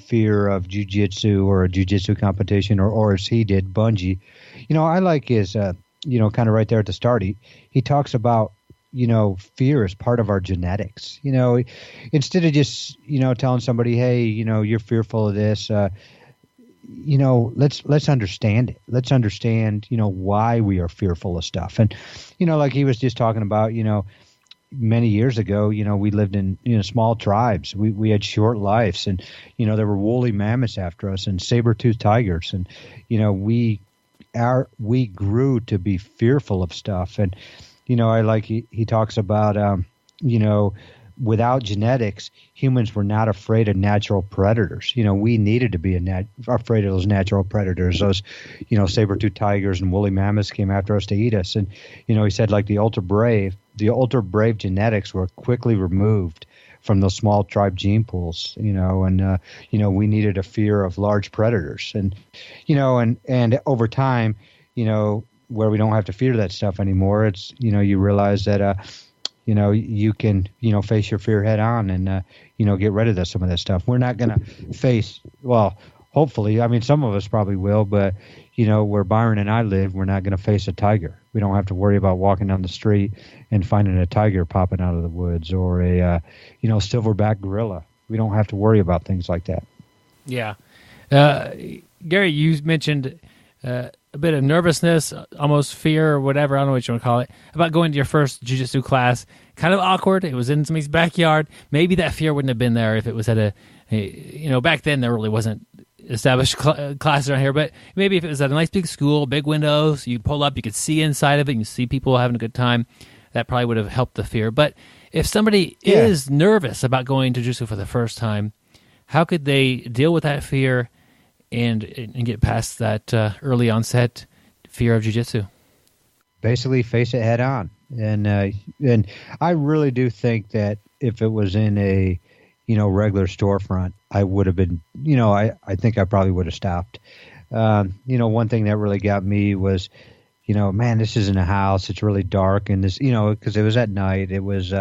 fear of jiu-jitsu or a jiu-jitsu competition or as he did, bungee. I like his, kind of right there at the start. He talks about, fear is part of our genetics. Instead of just, telling somebody, hey, you're fearful of this, let's understand it. Let's understand, why we are fearful of stuff. And, like he was just talking about, many years ago, we lived in small tribes. We had short lives, and there were woolly mammoths after us and saber-toothed tigers, and we grew to be fearful of stuff. And I like he talks about without genetics, humans were not afraid of natural predators. We needed to be afraid of those natural predators. Those saber-toothed tigers and woolly mammoths came after us to eat us. And he said like the ultra brave genetics were quickly removed from those small tribe gene pools, and we needed a fear of large predators. And and over time, where we don't have to fear that stuff anymore, it's you realize that you can face your fear head on and get rid of some of that stuff. We're not going to face, well, hopefully, I mean some of us probably will, but where Byron and I live, we're not going to face a tiger. We don't have to worry about walking down the street and finding a tiger popping out of the woods or a silverback gorilla. We don't have to worry about things like that. Yeah. Gary, you mentioned a bit of nervousness, almost fear or whatever, I don't know what you want to call it, about going to your first jiu-jitsu class. Kind of awkward. It was in somebody's backyard. Maybe that fear wouldn't have been there if it was at back then there really wasn't established classes around here, but maybe if it was at a nice big school, big windows, you pull up, you could see inside of it, you see people having a good time, that probably would have helped the fear. But if somebody is nervous about going to jiu-jitsu for the first time, how could they deal with that fear and get past that early onset fear of jiu-jitsu? Basically face it head on. And I really do think that if it was in a regular storefront, I would have been, I think I probably would have stopped. One thing that really got me was, man, this isn't a house. It's really dark. And this, because it was at night, it was,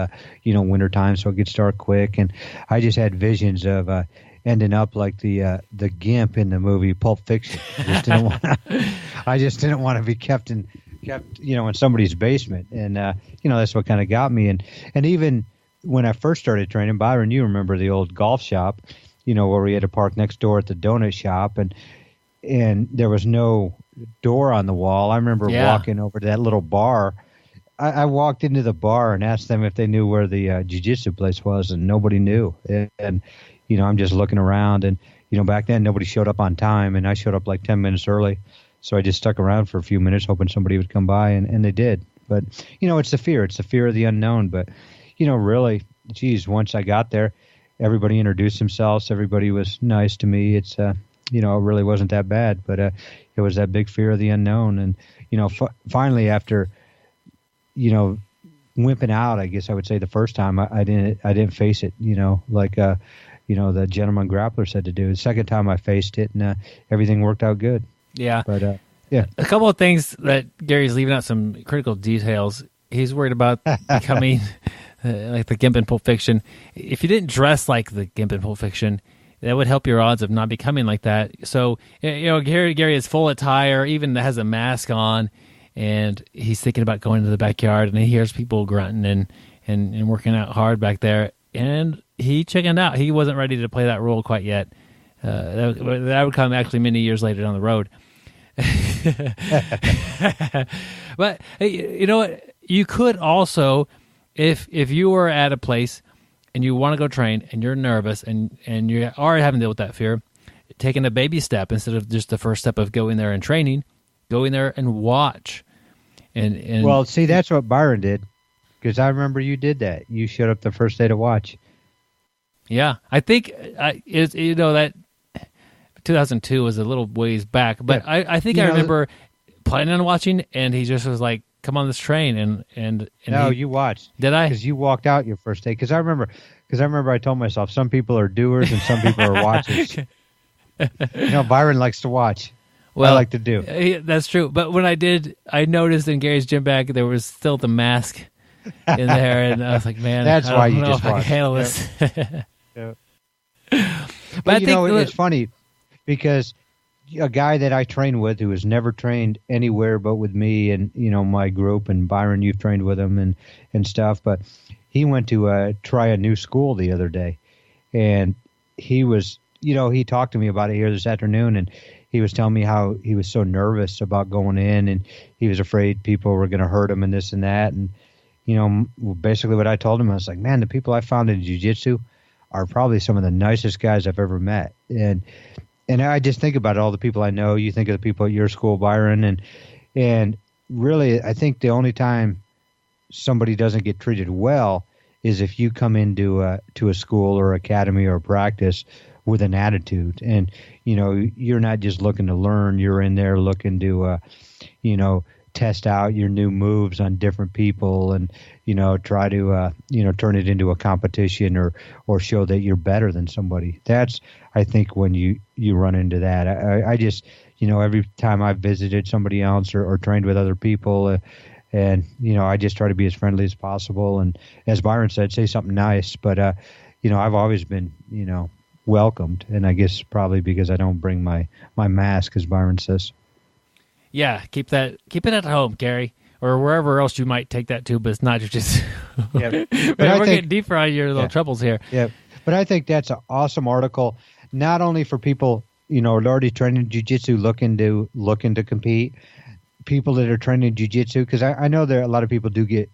wintertime, so it gets dark quick. And I just had visions of ending up like the gimp in the movie Pulp Fiction. I just didn't want to be kept in somebody's basement. And, that's what kind of got me. And even when I first started training, Byron, you remember the old golf shop, where we had to park next door at the donut shop, and there was no door on the wall. I remember walking over to that little bar. I walked into the bar and asked them if they knew where the jiu-jitsu place was, and nobody knew. And I'm just looking around, and back then nobody showed up on time, and I showed up like 10 minutes early. So I just stuck around for a few minutes hoping somebody would come by, and they did. But, it's the fear. It's the fear of the unknown. But, really, once I got there, everybody introduced themselves. Everybody was nice to me. It's, it really wasn't that bad, but it was that big fear of the unknown. And, finally after, wimping out, I guess I would say the first time I didn't face it, like, the gentleman grappler said to do. The second time I faced it, and everything worked out good. Yeah. But, yeah. A couple of things that Gary's leaving out some critical details. He's worried about becoming like the Gimp in Pulp Fiction. If you didn't dress like the Gimp in Pulp Fiction, that would help your odds of not becoming like that. So, Gary is full attire, even has a mask on, and he's thinking about going to the backyard, and he hears people grunting and working out hard back there, and he chickened out. He wasn't ready to play that role quite yet. That would come actually many years later down the road. But you know what? You could also, if you were at a place and you want to go train and you're nervous and you are having to deal with that fear, taking a baby step instead of just the first step of going there and training, going there and watch. And well, see, that's what Byron did, because I remember you did that. You showed up the first day to watch. Yeah, I think that 2002 was a little ways back, but yeah. I think I remember planning on watching, and he just was like, "Come on this train," and no, you watched. Did I? Because you walked out your first day. Because I remember I told myself some people are doers and some people are watchers. Byron likes to watch. Well, I like to do. That's true. But when I did, I noticed in Gary's gym bag there was still the mask in there, and I was like, "Man, that's why you just watched. I can handle this." Yep. But I think it's funny because a guy that I train with who has never trained anywhere but with me and my group, and Byron, you've trained with him and stuff, but he went to try a new school the other day, and he was he talked to me about it here this afternoon, and he was telling me how he was so nervous about going in, and he was afraid people were going to hurt him and this and that, and basically what I told him, I was like, man, the people I found in jiu-jitsu are probably some of the nicest guys I've ever met. And I just think about all the people I know. You think of the people at your school, Byron, and really, I think the only time somebody doesn't get treated well is if you come into a school or academy or practice with an attitude, and you're not just looking to learn. You're in there looking to test out your new moves on different people, and try to turn it into a competition or show that you're better than somebody. That's, I think, when you run into that. I just every time I've visited somebody else or trained with other people, and I just try to be as friendly as possible, and as Byron said, say something nice. But I've always been welcomed, and I guess probably because I don't bring my mask, as Byron says. Yeah, keep it at home, Gary, or wherever else you might take that to, but it's not just. Yeah, but we're getting deeper on your little troubles here. Yeah, but I think that's an awesome article, not only for people already training jiu-jitsu looking to compete, people that are training jiu-jitsu, because I know there are a lot of people do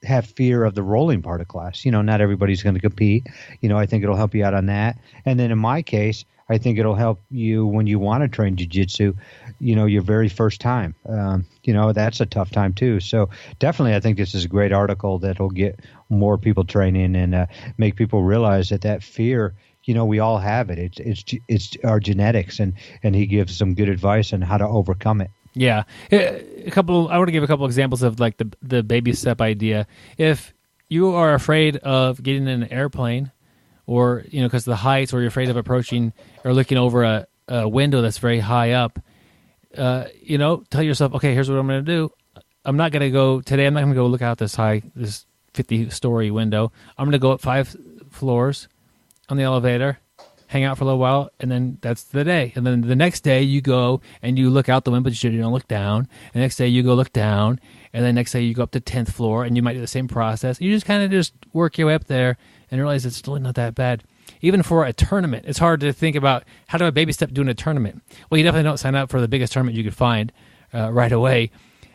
have fear of the rolling part of class. Not everybody's going to compete. I think it'll help you out on that. And then in my case, I think it'll help you when you want to train jiu-jitsu, your very first time. That's a tough time too. So definitely, I think this is a great article that'll get more people training and make people realize that fear, we all have it. It's our genetics, and he gives some good advice on how to overcome it. Yeah. I want to give a couple examples of like the baby step idea. If you are afraid of getting in an airplane, or because of the heights, or you're afraid of approaching or looking over a window that's very high up, tell yourself, okay, here's what I'm going to do. I'm not going to go look out this 50-story window. I'm going to go up 5 floors on the elevator, hang out for a little while, and then that's the day. And then the next day you go and you look out the window, but you don't look down. And the next day you go look down, and then next day you go up to 10th floor, and you might do the same process. You just kind of just work your way up there and realize it's still not that bad. Even for a tournament, it's hard to think about how do I baby step doing a tournament. Well, you definitely don't sign up for the biggest tournament you could find right away.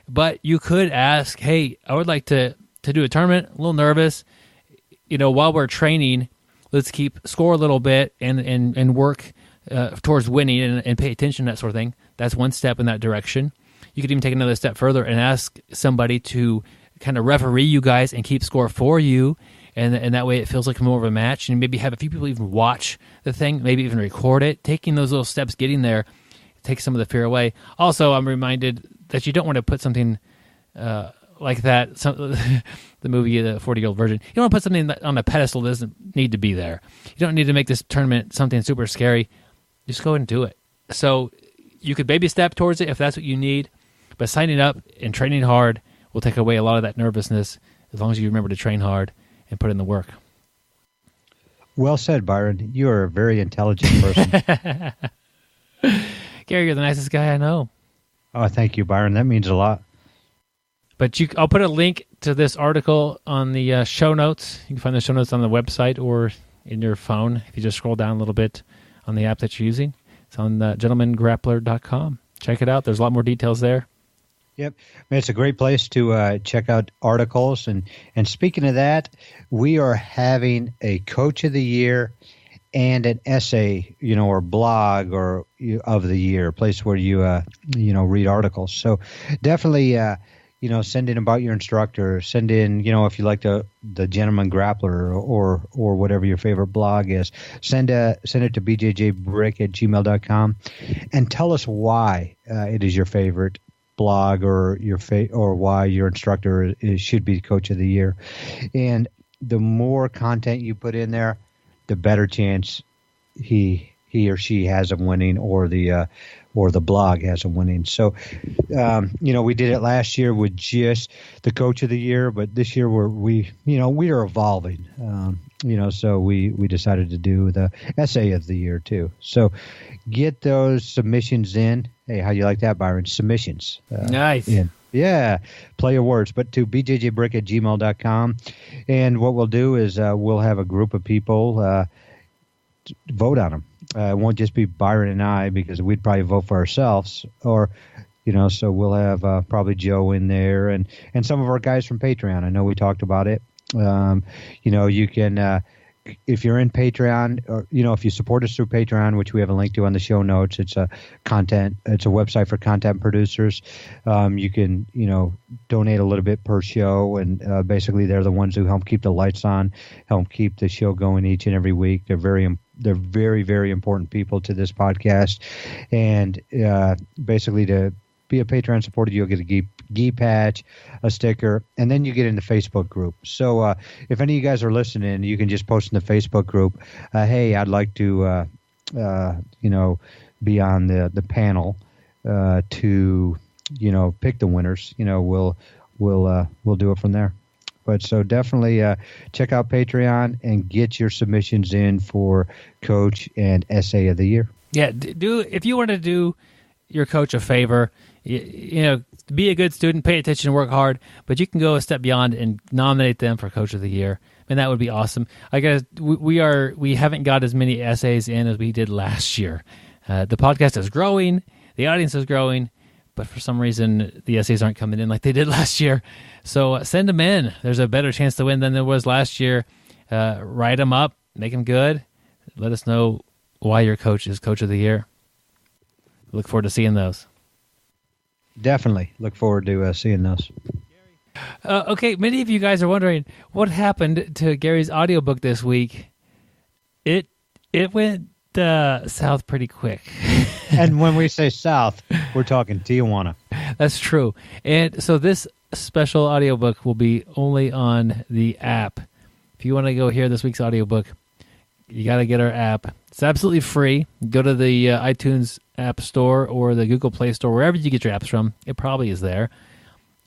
But you could ask, hey, I would like to do a tournament, a little nervous. While we're training, let's keep score a little bit and work towards winning and pay attention, that sort of thing. That's one step in that direction. You could even take another step further and ask somebody to kind of referee you guys and keep score for you. and that way it feels like more of a match, and maybe have a few people even watch the thing, maybe even record it. Taking those little steps, getting there, takes some of the fear away. Also, I'm reminded that you don't want to put something like that, the movie, the 40-year-old virgin. You don't want to put something on a pedestal that doesn't need to be there. You don't need to make this tournament something super scary. Just go and do it. So you could baby step towards it if that's what you need, but signing up and training hard will take away a lot of that nervousness as long as you remember to train hard and put in the work. Well said, Byron. You are a very intelligent person. Gary, you're the nicest guy I know. Oh, thank you, Byron. That means a lot. But I'll put a link to this article on the show notes. You can find the show notes on the website or in your phone if you just scroll down a little bit on the app that you're using. It's on gentlemangrappler.com. Check it out. There's a lot more details there. Yep. I mean, it's a great place to check out articles. And speaking of that, we are having a Coach of the Year and an essay, or blog or of the year, a place where you, read articles. So definitely, send in about your instructor. Send in, if you like the Gentleman Grappler or whatever your favorite blog is. Send it to BjjBrick@gmail.com and tell us why it is your favorite blog or or why your instructor should be Coach of the Year. And the more content you put in there, the better chance he or she has of winning, or the blog has of winning. So, we did it last year with just the Coach of the Year, but this year we are evolving. So we decided to do the Essay of the Year too. So get those submissions in. Hey, how you like that, Byron? Submissions. Nice. Yeah, play your words, but to BjjBrick@gmail.com. And what we'll do is we'll have a group of people vote on them. It won't just be Byron and I, because we'd probably vote for ourselves, or, so we'll have probably Joe in there and some of our guys from Patreon. I know we talked about it. You can, if you're in Patreon, or, if you support us through Patreon, which we have a link to on the show notes, it's a website for content producers. You can, donate a little bit per show, and basically they're the ones who help keep the lights on, help keep the show going each and every week. They're very, very important people to this podcast. And basically, to be a Patreon supporter, you'll get a gi patch, a sticker, and then you get in the Facebook group. So if any of you guys are listening, you can just post in the Facebook group, hey, I'd like to, be on the panel to, pick the winners. We'll do it from there. But so definitely check out Patreon and get your submissions in for Coach and Essay of the Year. Yeah, if you want to do your coach a favor, be a good student, pay attention, work hard, but you can go a step beyond and nominate them for Coach of the Year, and that would be awesome. I guess we haven't got as many essays in as we did last year. The podcast is growing, the audience is growing, but for some reason the essays aren't coming in like they did last year. So send them in. There's a better chance to win than there was last year. Write them up, make them good. Let us know why your coach is Coach of the Year. Look forward to seeing those. Definitely look forward to seeing those. Okay, many of you guys are wondering what happened to Gary's audiobook this week. It went south pretty quick. And when we say south, we're talking Tijuana. That's true. And so this special audiobook will be only on the app. If you want to go hear this week's audiobook, you got to get our app. It's absolutely free. Go to the iTunes App Store or the Google Play Store, wherever you get your apps from. It probably is there.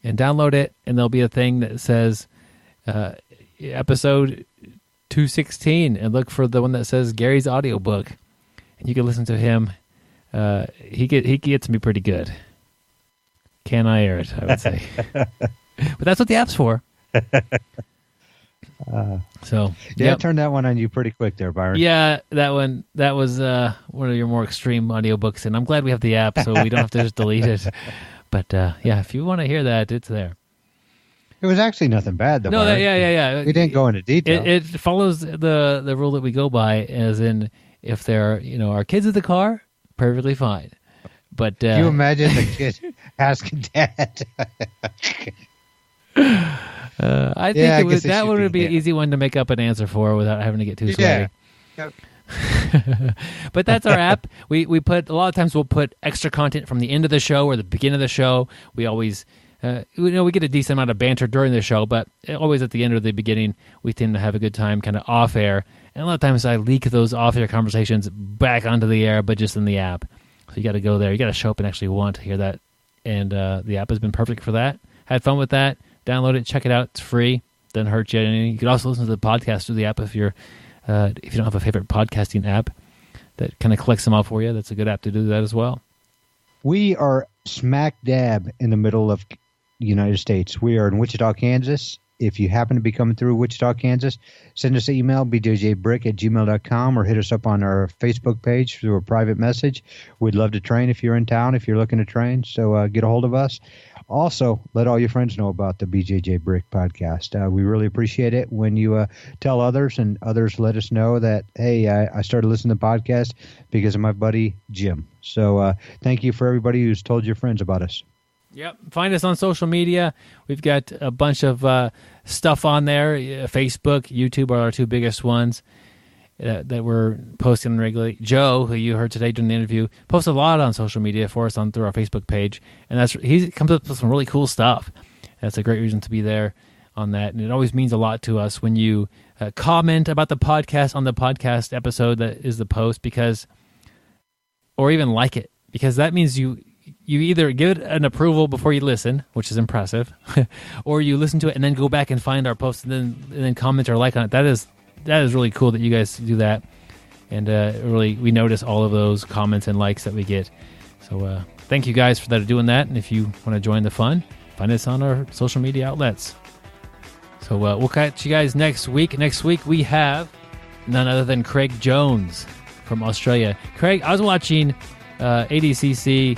And download it, and there'll be a thing that says episode 216, and look for the one that says Gary's audiobook. And you can listen to him. He gets me pretty good. Can I air it, I would say. But that's what the app's for. I turned that one on you pretty quick there, Byron. Yeah, that was one of your more extreme audiobooks, and I'm glad we have the app so we don't have to just delete it. But if you want to hear that, it's there. It was actually nothing bad, though. No, yeah. We didn't go into detail. It follows the rule that we go by, as in, if there are kids in the car, perfectly fine. But can you imagine the kid asking Dad? I think that one would be an easy one to make up an answer for without having to get too sweaty. Yeah. But that's our app. We put a lot of times we'll put extra content from the end of the show or the beginning of the show. We always we get a decent amount of banter during the show, but always at the end or the beginning we tend to have a good time kind of off air. And a lot of times I leak those off air conversations back onto the air, but just in the app. So you got to go there. You got to show up and actually want to hear that. And the app has been perfect for that. Had fun with that. Download it, check it out. It's free. Doesn't hurt you. And you can also listen to the podcast through the app if you don't have a favorite podcasting app that kind of collects them all for you. That's a good app to do that as well. We are smack dab in the middle of the United States. We are in Wichita, Kansas. If you happen to be coming through Wichita, Kansas, send us an email, bjjbrick@gmail.com, or hit us up on our Facebook page through a private message. We'd love to train if you're in town, if you're looking to train. So get a hold of us. Also, let all your friends know about the BJJBrick podcast. We really appreciate it when you tell others, and others let us know that, hey, I started listening to the podcast because of my buddy Jim. So thank you for everybody who's told your friends about us. Yep. Find us on social media. We've got a bunch of stuff on there. Facebook, YouTube are our two biggest ones that we're posting regularly. Joe, who you heard today during the interview, posts a lot on social media for us through our Facebook page, and he comes up with some really cool stuff. That's a great reason to be there on that, and it always means a lot to us when you comment about the podcast on the podcast episode that is the post, or even like it, because that means you either give it an approval before you listen, which is impressive, or you listen to it and then go back and find our post and then comment or like on it. That is really cool that you guys do that, and really we notice all of those comments and likes that we get. So thank you guys for doing that, and if you want to join the fun, find us on our social media outlets. So we'll catch you guys next week. Next week we have none other than Craig Jones from Australia. Craig, I was watching ADCC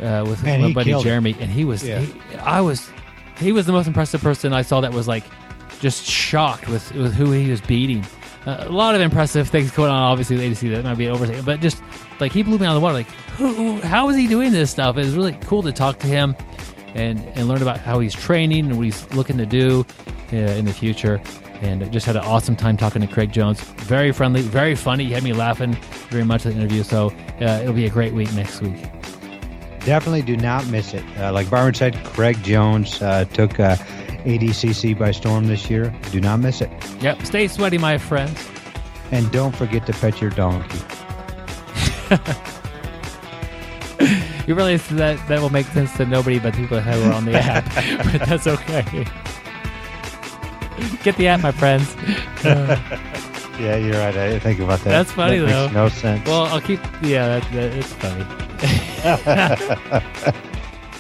with my buddy Jeremy, and he was the most impressive person I saw that was like just shocked with who he was beating. A lot of impressive things going on, obviously, with ADC. That might be an overstatement, but just like he blew me out of the water. Like, how is he doing this stuff? It was really cool to talk to him and learn about how he's training and what he's looking to do in the future. And just had an awesome time talking to Craig Jones. Very friendly, very funny. He had me laughing very much at the interview. So it'll be a great week next week. Definitely do not miss it. Like Byron said, Craig Jones took ADCC by storm this year. Do not miss it. Yep. Stay sweaty, my friends. And don't forget to pet your donkey. You realize that will make sense to nobody but people who are on the app. But that's okay. Get the app, my friends. Yeah, you're right. I didn't think about that. That's funny, that though. Makes no sense. Well, I'll keep... Yeah, it's funny.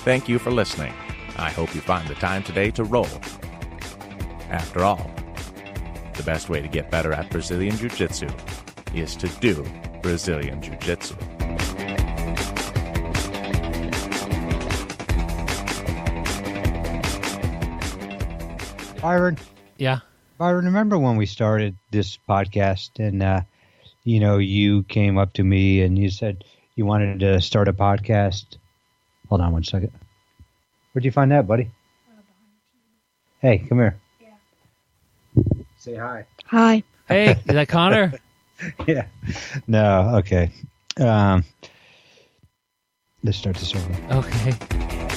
Thank you for listening. I hope you find the time today to roll. After all, the best way to get better at Brazilian Jiu-Jitsu is to do Brazilian Jiu-Jitsu. Byron? Yeah? Byron, remember when we started this podcast and, you came up to me and you said you wanted to start a podcast? Hold on one second. Where'd you find that, buddy? Hey, come here. Yeah. Say hi. Hi. Hey, is that Connor? Yeah. No, okay. Let's start this over. Okay.